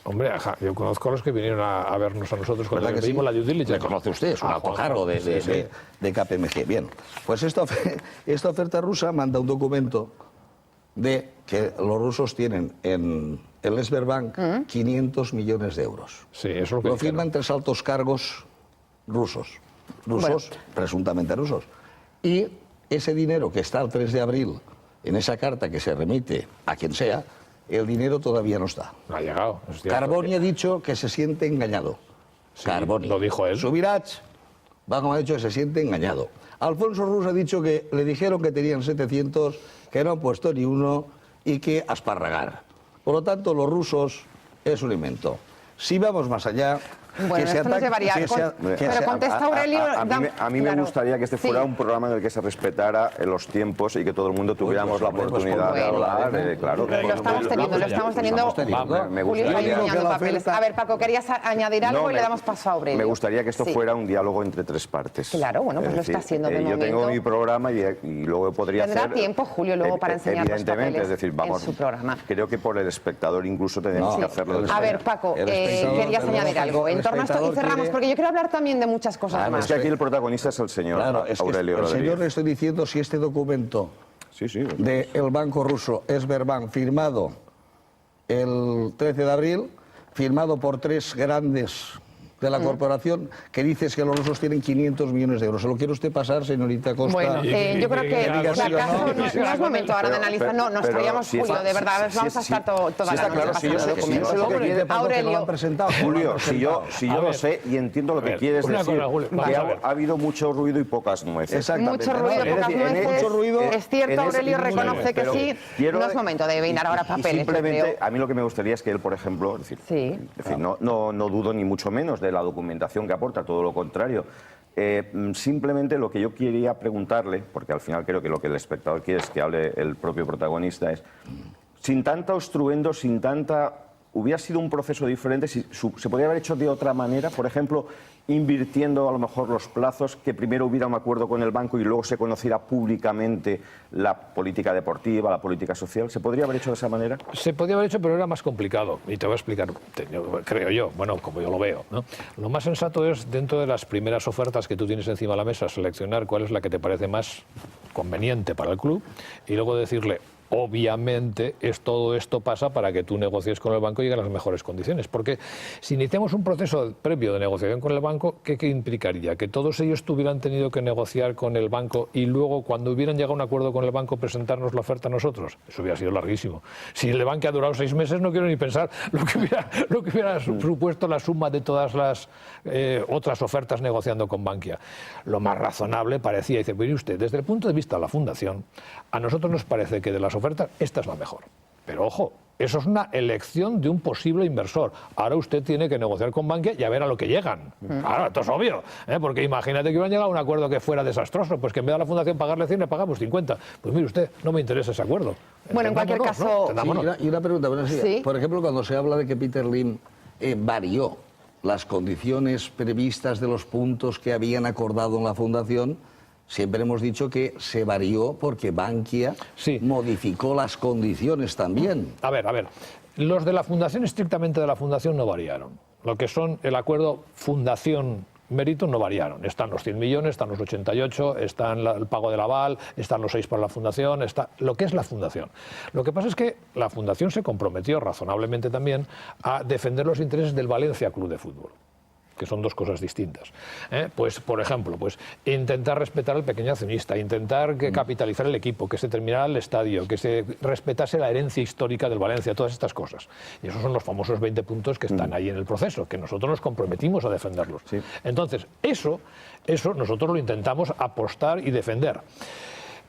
Speaker 2: Hombre, ajá, yo conozco a los que vinieron a vernos a nosotros cuando pedimos la due diligence.
Speaker 3: Le conoce usted, es un alto cargo de KPMG. Bien, pues esta oferta rusa manda un documento de que los rusos tienen en el Sberbank 500 millones de euros.
Speaker 2: Sí, eso es lo que
Speaker 3: lo firman 3 altos cargos rusos, bueno, presuntamente rusos. Y ese dinero que está el 3 de abril en esa carta que se remite a quien sea, el dinero todavía no está.
Speaker 2: No ha llegado.
Speaker 3: Carboni ha dicho que se siente engañado.
Speaker 2: Sí,
Speaker 3: Carboni.
Speaker 2: Lo dijo él.
Speaker 3: Subirats, ha dicho que se siente engañado. Alfonso Rus ha dicho que le dijeron que tenían 700, que no han puesto ni uno y que asparragar. Por lo tanto, los rusos es un invento. Si vamos más allá...
Speaker 1: Bueno, esto nos llevaría... Pero contesta Aurelio...
Speaker 4: A mí me gustaría que este fuera un programa en el que se respetara los tiempos y que todo el mundo tuviéramos la oportunidad de hablar. Claro.
Speaker 1: Lo estamos teniendo. Julio está enseñando papeles. A ver, Paco, ¿querías añadir algo y le damos paso a Aurelio?
Speaker 4: Me gustaría que esto fuera un diálogo entre 3 partes.
Speaker 1: Claro, bueno, pues lo está haciendo de momento.
Speaker 4: Yo tengo mi programa y luego podría hacer...
Speaker 1: Tendrá tiempo, Julio, luego para enseñar los papeles
Speaker 4: es decir, vamos,
Speaker 1: en su programa.
Speaker 4: Creo que por el espectador incluso tenemos que hacerlo.
Speaker 1: A ver, Paco, querías añadir algo. En torno a esto y cerramos, porque yo quiero hablar también de muchas cosas más.
Speaker 4: Es que aquí el protagonista es el señor Aurelio Rodríguez.
Speaker 3: El señor le estoy diciendo si este documento del banco ruso Sberbank, firmado el 13 de abril, firmado por 3 grandes de la corporación, que dices que los rusos tienen 500 millones de euros. ¿Se lo quiere usted pasar, señorita Costa?
Speaker 1: Bueno, yo creo que si acaso no es momento ahora de analizar. No, nos traíamos, Julio, de verdad, vamos a estar toda la noche pasando documentos.
Speaker 3: Aurelio,
Speaker 4: Julio, si yo lo sé y entiendo lo que quieres decir, que ha habido mucho ruido y pocas nueces.
Speaker 1: Mucho ruido y pocas nueces. Es cierto, Aurelio reconoce que sí. No es momento de bailar ahora papeles.
Speaker 4: Simplemente, a mí lo que me gustaría es que él, por ejemplo, no dudo ni mucho menos de la documentación que aporta, todo lo contrario. Simplemente lo que yo quería preguntarle, porque al final creo que lo que el espectador quiere es que hable el propio protagonista, es, sin tanta obstruendo, sin tanta... ¿Hubiera sido un proceso diferente? ¿Se podría haber hecho de otra manera? Por ejemplo, invirtiendo a lo mejor los plazos, que primero hubiera un acuerdo con el banco y luego se conociera públicamente la política deportiva, la política social. ¿Se podría haber hecho de esa manera?
Speaker 2: Se podría haber hecho, pero era más complicado. Y te voy a explicar, creo yo, bueno, como yo lo veo, ¿no? Lo más sensato es, dentro de las primeras ofertas que tú tienes encima de la mesa, seleccionar cuál es la que te parece más conveniente para el club y luego decirle, obviamente todo esto pasa para que tú negocies con el banco y llegues a las mejores condiciones. Porque si iniciamos un proceso previo de negociación con el banco, ¿qué implicaría? Que todos ellos hubieran tenido que negociar con el banco y luego, cuando hubieran llegado a un acuerdo con el banco, presentarnos la oferta a nosotros. Eso hubiera sido larguísimo. Si el banco ha durado 6 meses, no quiero ni pensar lo que hubiera supuesto la suma de todas las otras ofertas negociando con Bankia. Lo más razonable parecía, dice, mire usted, desde el punto de vista de la Fundación, a nosotros nos parece que de las ofertas esta es la mejor. Pero ojo, eso es una elección de un posible inversor. Ahora usted tiene que negociar con Bankia y a ver a lo que llegan. Claro, esto es obvio, porque imagínate que hubieran llegado a un acuerdo que fuera desastroso, pues que en vez de la Fundación pagarle 100, le pagamos 50. Pues mire usted, no me interesa ese acuerdo.
Speaker 1: Bueno, en cualquier caso...
Speaker 3: ¿no? Sí, y una pregunta, bueno, sí. Por ejemplo, cuando se habla de que Peter Lim varió las condiciones previstas de los puntos que habían acordado en la Fundación, siempre hemos dicho que se varió porque Bankia modificó las condiciones también.
Speaker 2: A ver, los de la Fundación, estrictamente de la Fundación, no variaron. Lo que son el acuerdo Fundación Meriton no variaron. Están los 100 millones, están los 88, están el pago del aval, están los 6 para la Fundación, está lo que es la Fundación. Lo que pasa es que la Fundación se comprometió razonablemente también a defender los intereses del Valencia Club de Fútbol, que son dos cosas distintas. Pues, por ejemplo, pues intentar respetar al pequeño accionista, intentar capitalizar el equipo, que se terminara el estadio, que se respetase la herencia histórica del Valencia, todas estas cosas. Y esos son los famosos 20 puntos que están ahí en el proceso, que nosotros nos comprometimos a defenderlos. Sí. Entonces, eso nosotros lo intentamos apostar y defender.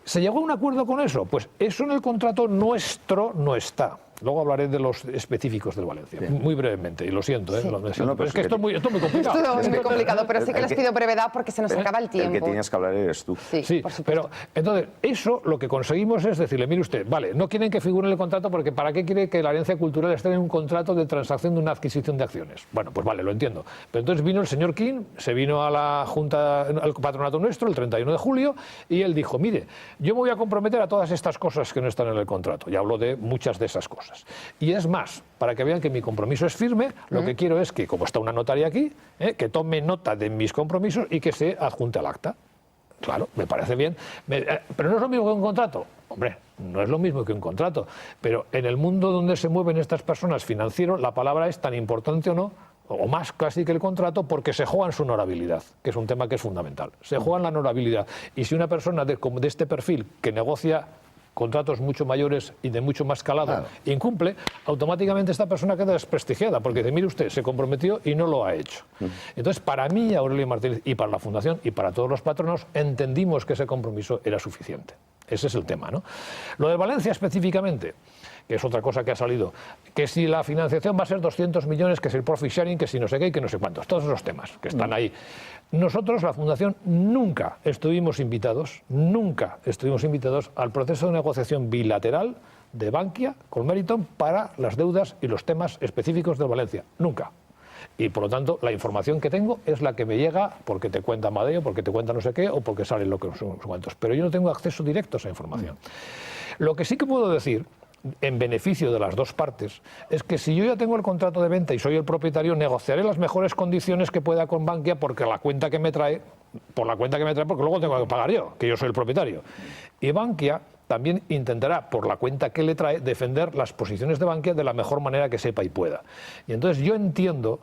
Speaker 2: ¿Se llegó a un acuerdo con eso? Pues eso en el contrato nuestro no está. Luego hablaré de los específicos del Valencia, muy brevemente, y lo siento.
Speaker 1: Sí.
Speaker 2: Pero es que esto es muy complicado.
Speaker 1: Esto es muy complicado, pero sí que les pido brevedad porque se nos acaba el tiempo.
Speaker 4: El que tienes que hablar eres tú.
Speaker 1: Sí,
Speaker 2: pero entonces, eso lo que conseguimos es decirle, mire usted, vale, no quieren que figure en el contrato porque ¿para qué quiere que la herencia cultural esté en un contrato de transacción de una adquisición de acciones? Bueno, pues vale, lo entiendo. Pero entonces vino el señor King, se vino a la Junta, al patronato nuestro, el 31 de julio, y él dijo, mire, yo me voy a comprometer a todas estas cosas que no están en el contrato. Y habló de muchas de esas cosas. Y es más, para que vean que mi compromiso es firme, lo que quiero es que, como está una notaria aquí, que tome nota de mis compromisos y que se adjunte al acta. Claro, me parece bien. Pero no es lo mismo que un contrato. Hombre, no es lo mismo que un contrato. Pero en el mundo donde se mueven estas personas financieros, la palabra es tan importante o no, o más casi que el contrato, porque se juegan su honorabilidad, que es un tema que es fundamental. Se juegan la honorabilidad. Y si una persona de este perfil que negocia contratos mucho mayores y de mucho más calado, incumple, automáticamente esta persona queda desprestigiada, porque dice, mire usted, se comprometió y no lo ha hecho. Entonces, para mí, Aurelio Martínez, y para la Fundación, y para todos los patronos, entendimos que ese compromiso era suficiente. Ese es el tema, ¿no? Lo de Valencia específicamente, que es otra cosa que ha salido, que si la financiación va a ser 200 millones, que si el profit sharing, que si no sé qué y que no sé cuántos, todos esos temas que están ahí. Nosotros, la Fundación, nunca estuvimos invitados al proceso de negociación bilateral de Bankia con Meriton para las deudas y los temas específicos de Valencia. Nunca. Y por lo tanto, la información que tengo es la que me llega porque te cuenta Amadeo, porque te cuenta no sé qué o porque sale lo que son cuantos. Pero yo no tengo acceso directo a esa información. Lo que sí que puedo decir, en beneficio de las dos partes, es que si yo ya tengo el contrato de venta y soy el propietario, negociaré las mejores condiciones que pueda con Bankia porque la cuenta que me trae, porque luego tengo que pagar yo, que yo soy el propietario. Y Bankia también intentará, por la cuenta que le trae, defender las posiciones de Bankia de la mejor manera que sepa y pueda. Y entonces yo entiendo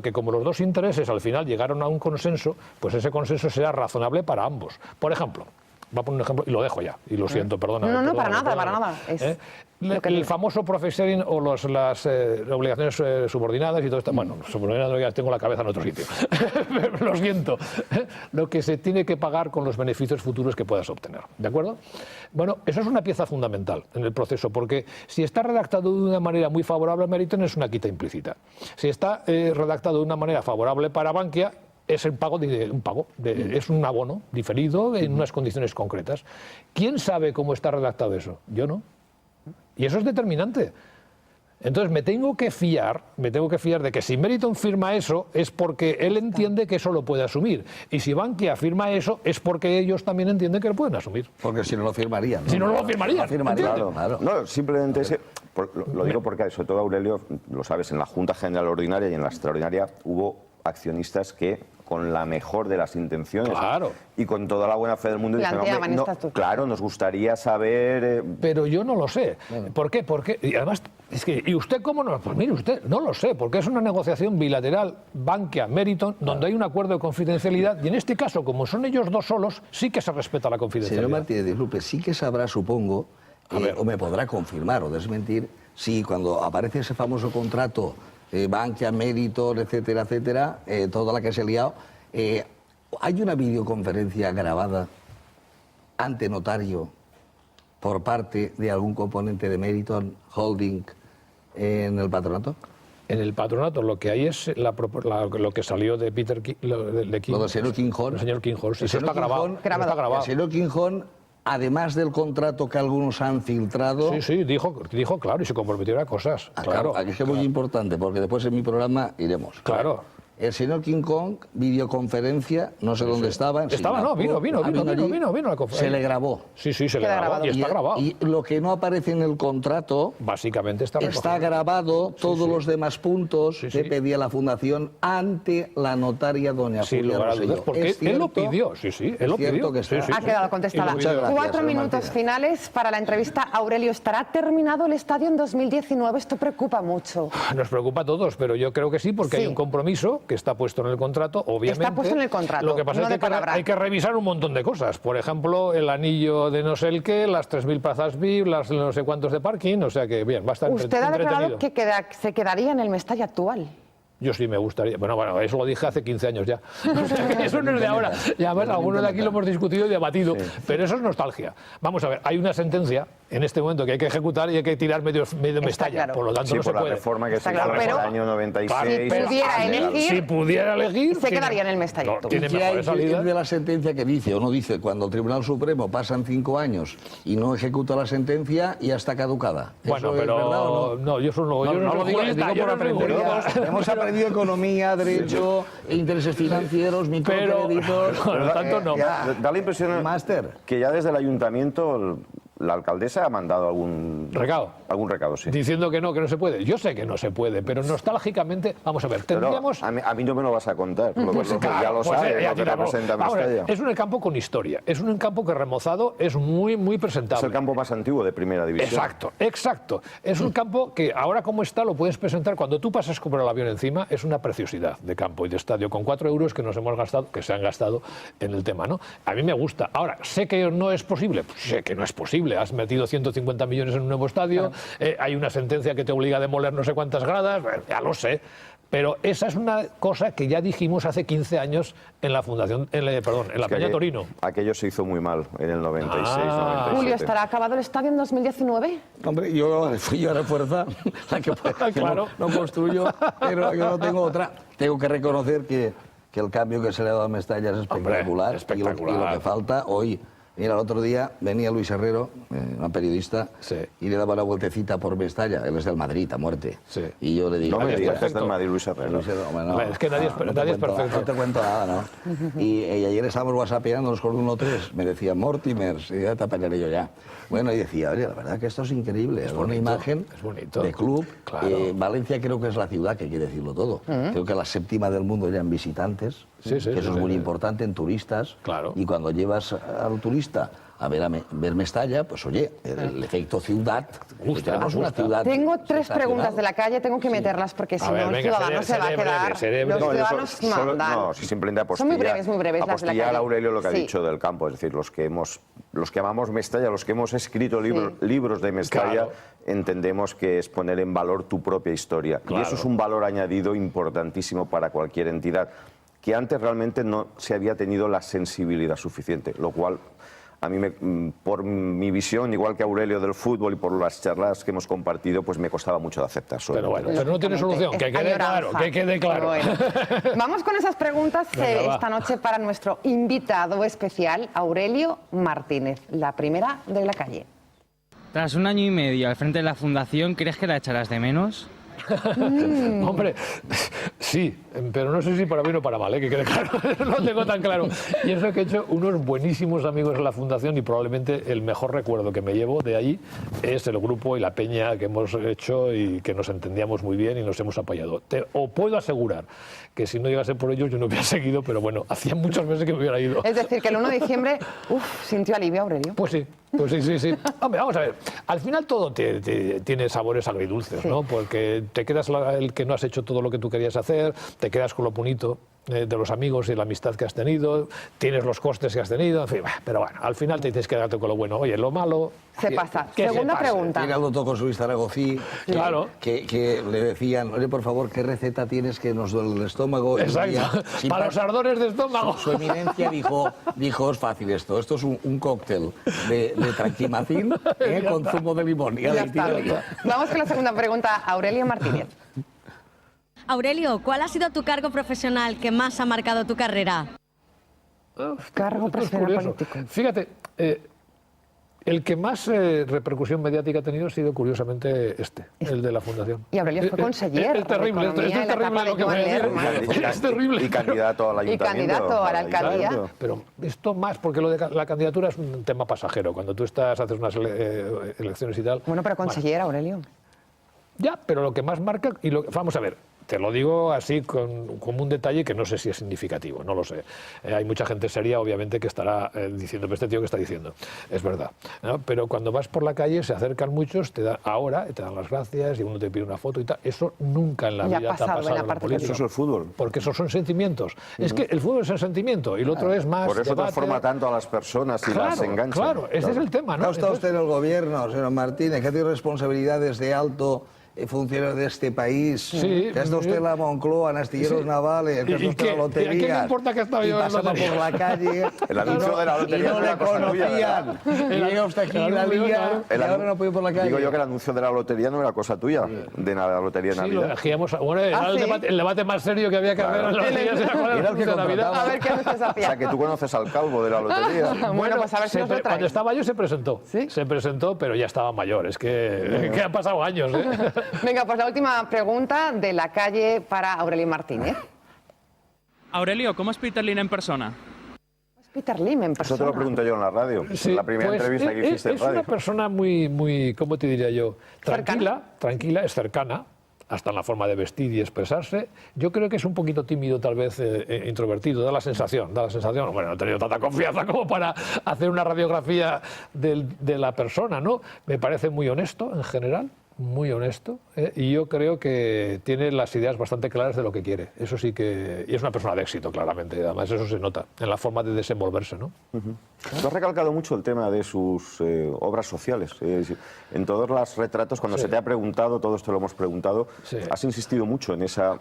Speaker 2: que como los dos intereses al final llegaron a un consenso, pues ese consenso será razonable para ambos. Por ejemplo, voy a poner un ejemplo y lo dejo ya, y lo siento, perdona.
Speaker 1: No, para nada.
Speaker 3: Porque si no lo firmarían, ¿no?
Speaker 2: Si no lo firmarían.
Speaker 3: Claro.
Speaker 4: No, simplemente lo digo porque, sobre todo, Aurelio, lo sabes, en la Junta General Ordinaria y en la Extraordinaria hubo accionistas que con la mejor de las intenciones.
Speaker 2: Claro.
Speaker 4: Y con toda la buena fe del mundo.
Speaker 1: Planteaban estas dos.
Speaker 4: Claro, nos gustaría saber...
Speaker 2: Pero yo no lo sé. ¿Por qué? Porque, y además, es que, ¿y usted cómo no? Pues mire usted, no lo sé, porque es una negociación bilateral Bankia-Meriton, donde hay un acuerdo de confidencialidad, y en este caso, como son ellos dos solos, sí que se respeta la confidencialidad.
Speaker 3: Señor Martínez, disculpe, sí que sabrá, supongo, o me podrá confirmar o desmentir, si cuando aparece ese famoso contrato, Bankia, Meriton, etcétera, etcétera, toda la que se ha liado, ¿hay una videoconferencia grabada ante notario por parte de algún componente de Meriton Holding en el patronato?
Speaker 2: En el patronato lo que hay es lo que salió de Peter
Speaker 3: Lo del señor Kinghorn.
Speaker 2: El señor Kinghorn, sí, eso
Speaker 3: señor
Speaker 2: está grabado.
Speaker 3: Kinghorn,
Speaker 2: Está grabado.
Speaker 3: El señor Kinghorn, además del contrato que algunos han filtrado...
Speaker 2: Sí, dijo claro, y se comprometió a cosas.
Speaker 3: Claro, aquí es que es muy importante, porque después en mi programa iremos.
Speaker 2: Claro.
Speaker 3: El señor King Kong, videoconferencia, no sé dónde estaba. En
Speaker 2: Estaba, no,
Speaker 3: Singapur.
Speaker 2: vino a la conferencia.
Speaker 3: Se le grabó.
Speaker 2: Sí, se le grabó. Y está grabado.
Speaker 3: Y lo que no aparece en el contrato...
Speaker 2: Básicamente está
Speaker 3: grabado, todos los demás puntos que pedía la Fundación ante la notaria doña Julia Rosselló.
Speaker 2: Porque él lo pidió, él lo pidió.
Speaker 1: Ha quedado contestada.
Speaker 3: Muchas gracias,
Speaker 1: 4 minutos
Speaker 3: Martínez.
Speaker 1: finales para la entrevista. Aurelio, ¿estará terminado el estadio en 2019? Esto preocupa mucho.
Speaker 2: Nos preocupa a todos, pero yo creo que sí, porque hay un compromiso que está puesto en el contrato, obviamente.
Speaker 1: Está puesto en el contrato,
Speaker 2: Lo que pasa
Speaker 1: no
Speaker 2: es
Speaker 1: de
Speaker 2: que
Speaker 1: palabra.
Speaker 2: hay que revisar un montón de cosas. Por ejemplo, el anillo de no sé el qué, las 3.000 plazas VIP, las no sé cuántos de parking, o sea que bien, va a estar
Speaker 1: Usted ha declarado
Speaker 2: entretenido.
Speaker 1: que se quedaría en el Mestalla actual.
Speaker 2: Yo sí me gustaría. Bueno, eso lo dije hace 15 años ya. O sea, que eso no es de ahora. Y además, algunos de aquí lo hemos discutido y debatido, pero eso es nostalgia. Vamos a ver, hay una sentencia en este momento que hay que ejecutar y hay que tirar medio Mestalla.
Speaker 1: Claro.
Speaker 2: Por lo tanto, no se
Speaker 4: por
Speaker 2: puede.
Speaker 4: la reforma que se hizo
Speaker 1: claro,
Speaker 4: en el
Speaker 1: pero
Speaker 4: año 96.
Speaker 1: si pudiera elegir,
Speaker 2: Si pudiera elegir,
Speaker 1: se quedaría en el Mestalla.
Speaker 2: No, tiene
Speaker 3: ¿Y qué hay
Speaker 2: mejores salidas.
Speaker 3: de la sentencia que dice o no dice? Cuando el Tribunal Supremo pasan 5 años y no ejecuta la sentencia, ya está caducada.
Speaker 2: Bueno,
Speaker 3: ¿Eso
Speaker 2: pero
Speaker 3: es verdad o no?
Speaker 2: no, yo no
Speaker 3: lo digo,
Speaker 2: jurista,
Speaker 3: digo
Speaker 2: yo
Speaker 3: por
Speaker 2: no soy
Speaker 3: aprender.
Speaker 2: jurista.
Speaker 3: Hemos aprendido economía, derecho, intereses financieros, microcréditos.
Speaker 2: Por lo tanto, no.
Speaker 4: Da la impresión
Speaker 3: Máster.
Speaker 4: que ya desde el ayuntamiento la alcaldesa ha mandado algún recado, sí.
Speaker 2: Diciendo que no se puede. Yo sé que no se puede, pero nostálgicamente, vamos a ver,
Speaker 4: Pero
Speaker 2: tendríamos...
Speaker 4: a mí no me lo vas a contar, lo que ya lo
Speaker 2: pues,
Speaker 4: sabes,
Speaker 2: ya
Speaker 4: lo que
Speaker 2: tiramos.
Speaker 4: representa
Speaker 2: Vamos a ver,
Speaker 4: Mestalla.
Speaker 2: es un campo con historia, es un campo que remozado es muy, muy presentable.
Speaker 4: Es el campo más antiguo de Primera División.
Speaker 2: Exacto. Es un campo que ahora como está lo puedes presentar, cuando tú pasas por el avión encima, es una preciosidad de campo y de estadio, con 4 euros que nos hemos gastado, que se han gastado en el tema, ¿no? A mí me gusta. Ahora, sé que no es posible, pues sé que no es posible, has metido 150 millones en un nuevo estadio, hay una sentencia que te obliga a demoler no sé cuántas gradas, ya lo sé. Pero esa es una cosa que ya dijimos hace 15 años en la Fundación, en la Peña Torino.
Speaker 4: Aquello se hizo muy mal en el 96, 97.
Speaker 1: Julio, ¿estará acabado el estadio en 2019?
Speaker 3: Hombre, yo fui a refuerza la que
Speaker 2: Claro.
Speaker 3: no construyo, pero yo no tengo otra. Tengo que reconocer que el cambio que se le ha dado a Mestalla es espectacular.
Speaker 2: Espectacular.
Speaker 3: Y lo que falta hoy... Mira, el otro día venía Luis Herrero, un periodista, y le daba una vueltecita por Mestalla. Él es del Madrid, a muerte.
Speaker 2: Sí.
Speaker 3: Y yo le digo...
Speaker 4: No me digas que es
Speaker 2: perfecto.
Speaker 4: del Madrid Luis Herrero.
Speaker 2: Es que nadie es perfecto.
Speaker 3: No te cuento nada, ¿no? Y ayer estábamos whatsappeándonos con 1-3. Me decía Mortimers, y ya te apañaré yo ya. Bueno, y decía, oye, la verdad que esto es increíble. Es una imagen de club.
Speaker 2: Claro.
Speaker 3: Valencia creo que es la ciudad que quiere decirlo todo. Creo que la 7ª del mundo ya en visitantes, que eso es muy importante, en turistas.
Speaker 2: Claro.
Speaker 3: Y cuando llevas al turista a ver Mestalla, pues oye, el efecto ciudad. Tenemos una ciudad.
Speaker 1: Tengo 3
Speaker 3: sensacional.
Speaker 1: preguntas de la calle, tengo que meterlas porque si no el ciudadano se va a quedar. Los ciudadanos mandan.
Speaker 4: No, si simplemente
Speaker 1: Son muy breves las de la
Speaker 4: apostillar
Speaker 1: calle.
Speaker 4: a Aurelio lo que ha
Speaker 1: Sí.
Speaker 4: dicho del campo, es decir, los que amamos Mestalla, los que hemos escrito libros de Mestalla,
Speaker 2: Claro.
Speaker 4: entendemos que es poner en valor tu propia historia.
Speaker 2: Claro.
Speaker 4: Y eso es un valor añadido importantísimo para cualquier entidad, que antes realmente no se había tenido la sensibilidad suficiente, lo cual... A mí, por mi visión, igual que Aurelio del fútbol y por las charlas que hemos compartido, pues me costaba mucho de aceptar.
Speaker 2: Pero bueno, pero no tiene solución, que quede claro, que quede claro.
Speaker 1: Bueno, vamos con esas preguntas
Speaker 2: Venga,
Speaker 1: esta noche para nuestro invitado especial, Aurelio Martínez, la primera de la calle.
Speaker 5: Tras 1 año y medio al frente de la Fundación, ¿crees que la echarás de menos?
Speaker 2: Hombre, Sí, pero no sé si para bien o para mal, que quede claro, no tengo tan claro. Y eso que he hecho unos buenísimos amigos en la Fundación y probablemente el mejor recuerdo que me llevo de ahí es el grupo y la peña que hemos hecho y que nos entendíamos muy bien y nos hemos apoyado. Os puedo asegurar que si no llegase por ellos yo no hubiera seguido, pero bueno, hacía muchos meses que me hubiera ido.
Speaker 1: Es decir, que el 1 de diciembre, sintió alivio, Aurelio.
Speaker 2: Pues sí. Sí. Hombre, vamos a ver, al final todo tiene sabores agridulces, ¿no? Porque te quedas el que no has hecho todo lo que tú querías hacer, te quedas con lo bonito de los amigos y la amistad que has tenido, tienes los costes que has tenido, en fin, pero bueno, al final te tienes que quedarte con lo bueno. Oye, lo malo...
Speaker 1: Se pasa. Segunda pregunta.
Speaker 3: Tiene al doctor con su Zaragocí,
Speaker 2: claro,
Speaker 3: que le decían, oye, por favor, ¿qué receta tienes que nos duele el estómago?
Speaker 2: Exacto, para los ardores de estómago.
Speaker 3: Su eminencia dijo, es fácil esto es un cóctel de tranquimacín con zumo de limón.
Speaker 1: Ya está. Vamos con la segunda pregunta, Aurelio Martínez.
Speaker 6: Aurelio, ¿cuál ha sido tu cargo profesional que más ha marcado tu carrera?
Speaker 1: Cargo profesional político.
Speaker 2: Fíjate, el que más repercusión mediática ha tenido ha sido curiosamente el de la Fundación.
Speaker 1: Y Aurelio fue consejero.
Speaker 2: Es terrible, es terrible lo que voy a decir. Es terrible.
Speaker 4: Y candidato al ayuntamiento.
Speaker 1: Y candidato a la alcaldía.
Speaker 2: Claro, pero esto más, porque lo de la candidatura es un tema pasajero. Cuando tú haces unas elecciones y tal...
Speaker 1: Bueno, pero consejera, Aurelio.
Speaker 2: Ya, pero lo que más marca... vamos a ver. Te lo digo así como un detalle que no sé si es significativo, no lo sé. Hay mucha gente seria, obviamente, que estará diciendo, pero este tío que está diciendo, es verdad, ¿no? Pero cuando vas por la calle se acercan muchos, te dan las gracias y uno te pide una foto y tal. Eso nunca en la vida te ha pasado en la política.
Speaker 4: Eso es el fútbol.
Speaker 2: Porque esos son sentimientos. Es que el fútbol es el sentimiento y el otro es más
Speaker 4: por eso
Speaker 2: debate.
Speaker 4: transforma tanto a las personas y las engancha.
Speaker 2: Claro, ese es el tema, ¿no?
Speaker 3: Está usted en el gobierno, señor Martínez, que tiene responsabilidades de alto funcionario de este país,
Speaker 2: sí,
Speaker 3: que está usted en la Moncloa, en astilleros navales, que está usted en la lotería.
Speaker 2: ¿Y a qué me importa que estaba yo en la lotería?
Speaker 3: Por la calle.
Speaker 4: El anuncio de la lotería
Speaker 3: y no le conocían. Y llega usted aquí en la liga y ahora no puede ir por la calle.
Speaker 4: Digo yo que el anuncio de la lotería no era cosa tuya, de la lotería de Navidad.
Speaker 2: Sí, lo elegíamos. Bueno, era el debate más serio que había que haber en los días de la anuncio de Navidad.
Speaker 1: A ver qué anuncios hacía.
Speaker 4: O sea, que tú conoces al calvo de la lotería.
Speaker 1: Bueno, pues a ver si nos lo trae.
Speaker 2: Cuando estaba yo se presentó.
Speaker 1: ¿Sí?
Speaker 2: Se presentó, pero ya estaba mayor. Es que han pasado años, ¿eh?
Speaker 1: Venga, pues la última pregunta de la calle para Aurelio Martínez.
Speaker 5: Aurelio, ¿cómo es Peter Lim en persona?
Speaker 1: Peter Lim en persona.
Speaker 4: Eso te lo pregunté yo en la radio,
Speaker 2: Sí,
Speaker 4: en la primera
Speaker 2: pues,
Speaker 4: entrevista que hiciste en radio.
Speaker 2: Es una persona muy, ¿cómo te diría yo? Tranquila, es cercana, hasta en la forma de vestir y expresarse. Yo creo que es un poquito tímido, tal vez introvertido, da la sensación. Bueno, no he tenido tanta confianza como para hacer una radiografía de la persona, ¿no? Me parece muy honesto en general. Muy honesto, y yo creo que tiene las ideas bastante claras de lo que quiere. Eso sí que... Y es una persona de éxito, claramente. Además, eso se nota en la forma de desenvolverse, ¿no?
Speaker 4: Tú has recalcado mucho el tema de sus obras sociales. En todos los retratos, cuando se te ha preguntado, todo esto lo hemos preguntado, has insistido mucho en esa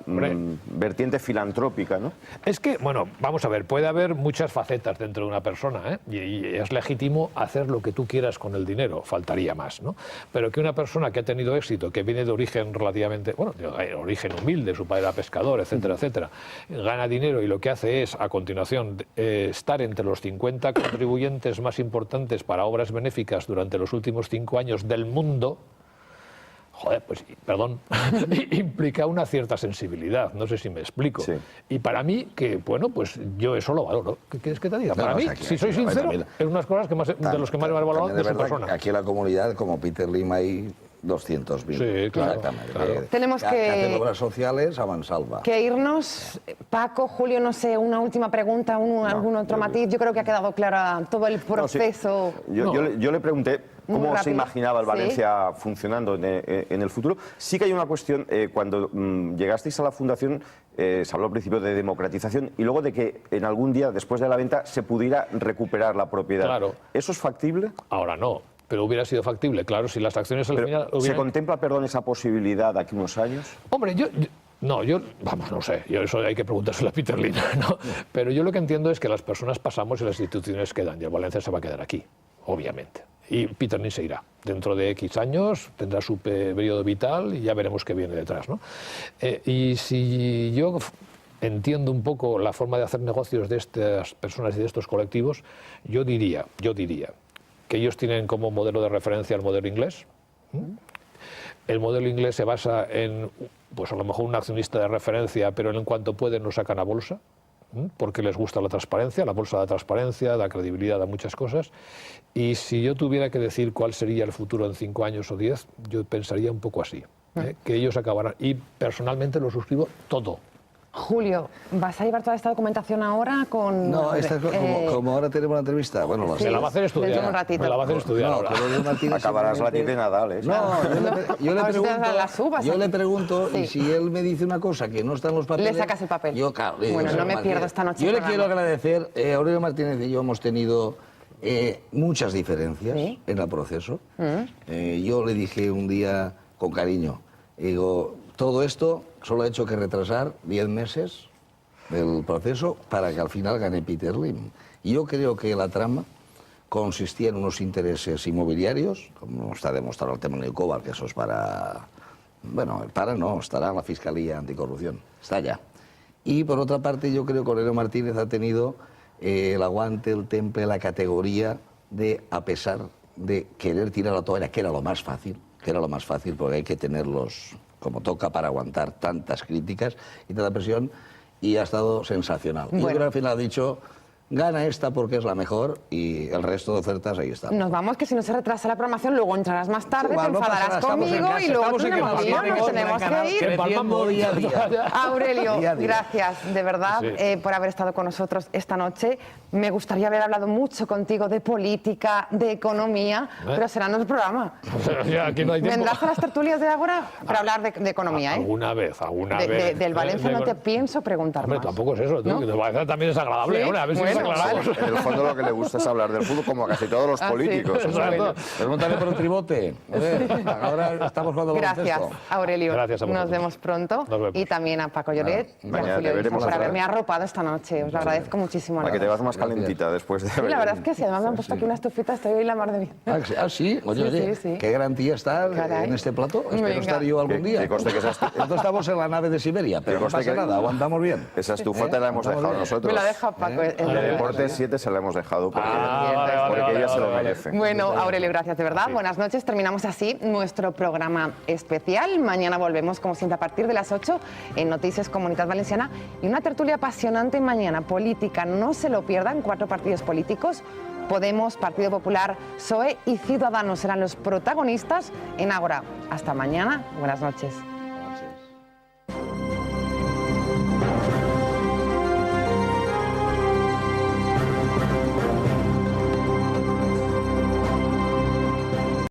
Speaker 4: vertiente filantrópica, ¿no?
Speaker 2: Es que, bueno, vamos a ver, puede haber muchas facetas dentro de una persona, ¿eh? Y es legítimo hacer lo que tú quieras con el dinero, faltaría más, ¿no? Pero que una persona que ha tenido éxito, que viene de origen relativamente, bueno, de origen humilde, su padre era pescador, etcétera, etcétera, gana dinero y lo que hace es, a continuación, estar entre los 50 contribuyentes más importantes para obras benéficas durante los últimos 5 años del mundo. Joder, pues, perdón, implica una cierta sensibilidad, no sé si me explico. Sí. Y para mí, que bueno, pues yo eso lo valoro. ¿Qué quieres que te diga? Para mí, si soy sincero, es unas cosas que de los que más me he valorado de esa persona.
Speaker 3: Aquí en la comunidad, como Peter Lim, hay 200.000.
Speaker 2: Sí, claro. Claro.
Speaker 1: Tenemos que
Speaker 3: hacer obras sociales a mansalva.
Speaker 1: Que irnos. Paco, Julio, no sé, una última pregunta, algún otro matiz. Yo creo que ha quedado clara todo el proceso.
Speaker 4: No, sí. Yo le pregunté cómo se imaginaba el Valencia funcionando en el futuro. Sí que hay una cuestión, cuando llegasteis a la Fundación, se habló al principio de democratización y luego de que en algún día, después de la venta, se pudiera recuperar la propiedad.
Speaker 2: Claro.
Speaker 4: ¿Eso es factible?
Speaker 2: Ahora no. Pero hubiera sido factible, claro, si las acciones al final...
Speaker 4: ¿Se contempla, esa posibilidad de aquí unos años?
Speaker 2: Hombre, vamos, no sé, eso hay que preguntárselo a Peter Lim, ¿no? Pero yo lo que entiendo es que las personas pasamos y las instituciones quedan, y el Valencia se va a quedar aquí, obviamente. Y Peter Lim se irá. Dentro de X años tendrá su periodo vital y ya veremos qué viene detrás, ¿no? Y si yo entiendo un poco la forma de hacer negocios de estas personas y de estos colectivos, yo diría que ellos tienen como modelo de referencia el modelo inglés, El modelo inglés se basa en, pues a lo mejor un accionista de referencia, pero en cuanto pueden lo sacan a bolsa, porque les gusta la transparencia, la bolsa da transparencia, da credibilidad a muchas cosas. Y si yo tuviera que decir cuál sería el futuro en 5 años o 10, yo pensaría un poco así, que ellos acabarán. Y personalmente lo suscribo todo.
Speaker 1: Julio, ¿vas a llevar toda esta documentación ahora con...?
Speaker 3: No, como ahora tenemos la entrevista, bueno,
Speaker 2: me la va a hacer estudiar. Me la va a hacer estudiar ahora.
Speaker 4: Acabarás la de Nadal, ¿eh?
Speaker 3: No, yo le pregunto y si él me dice una cosa que no está en los papeles...
Speaker 1: Le sacas el papel.
Speaker 3: Yo, claro,
Speaker 1: bueno, no me pierdo esta noche.
Speaker 3: Yo le quiero agradecer, Aurelio Martínez y yo hemos tenido muchas diferencias en el proceso. Yo le dije un día con cariño, digo, todo esto solo ha hecho que retrasar 10 meses del proceso para que al final gane Peter Lim. Y yo creo que la trama consistía en unos intereses inmobiliarios, como está demostrado el tema Neocobar, que eso es para... Bueno, estará en la Fiscalía Anticorrupción, está ya. Y por otra parte yo creo que Aurelio Martínez ha tenido el aguante, el temple, la categoría de, a pesar de querer tirar la toalla, que era lo más fácil porque hay que tenerlos como toca para aguantar tantas críticas y tanta presión, y ha estado sensacional. Bueno. Yo creo que al final ha dicho, gana esta porque es la mejor y el resto de ofertas ahí están.
Speaker 1: Nos vamos, que si no se retrasa la programación, luego entrarás más tarde, te enfadarás conmigo y luego tenemos que ir. Aurelio, gracias de verdad por haber estado con nosotros esta noche. Me gustaría haber hablado mucho contigo de política, de economía, pero será en otro programa.
Speaker 2: Aquí no hay tiempo.
Speaker 1: ¿Vendrás a las tertulias de Ágora para hablar de economía?
Speaker 2: Alguna vez.
Speaker 1: Del Valencia no te pienso preguntar más.
Speaker 2: Tampoco es eso, ¿no? Que el Valencia también es agradable.
Speaker 1: ¿Sí?
Speaker 2: A ver si nos aclaramos.
Speaker 4: En el fondo lo que le gusta es hablar del fútbol, como a casi todos los políticos.
Speaker 1: Sí.
Speaker 3: Pregúntale por el tribote. Ahora estamos jugando
Speaker 1: Gracias, Aurelio.
Speaker 2: Gracias a vosotros.
Speaker 1: Nos vemos pronto.
Speaker 2: Nos vemos.
Speaker 1: Y también a Paco Lloret y a Julio Isa por haberme arropado esta noche. Os lo agradezco muchísimo.
Speaker 4: Para que te vas más calentita después de...
Speaker 1: Sí, la verdad es que sí. Además me han puesto aquí una estufita, estoy hoy la mar de bien.
Speaker 3: Ah, sí. Oye,
Speaker 1: sí.
Speaker 3: qué garantía estar en este plato. Espero estar yo algún día. Entonces estamos en la nave de Siberia, pero no pasa nada, aguantamos bien.
Speaker 4: Esa estufa te la hemos dejado nosotros.
Speaker 1: Me la deja Paco.
Speaker 4: El de Deportes 7 se la hemos dejado porque ella se lo merece.
Speaker 1: Bueno, Aurelio, gracias de verdad. Buenas noches. Terminamos así nuestro programa especial. Mañana volvemos, como siempre, a partir de las 8 en Noticias Comunitat Valenciana y una tertulia apasionante mañana, política. No se lo pierdan, 4 partidos políticos. Podemos, Partido Popular, PSOE y Ciudadanos serán los protagonistas en Ágora. Hasta mañana. Buenas noches.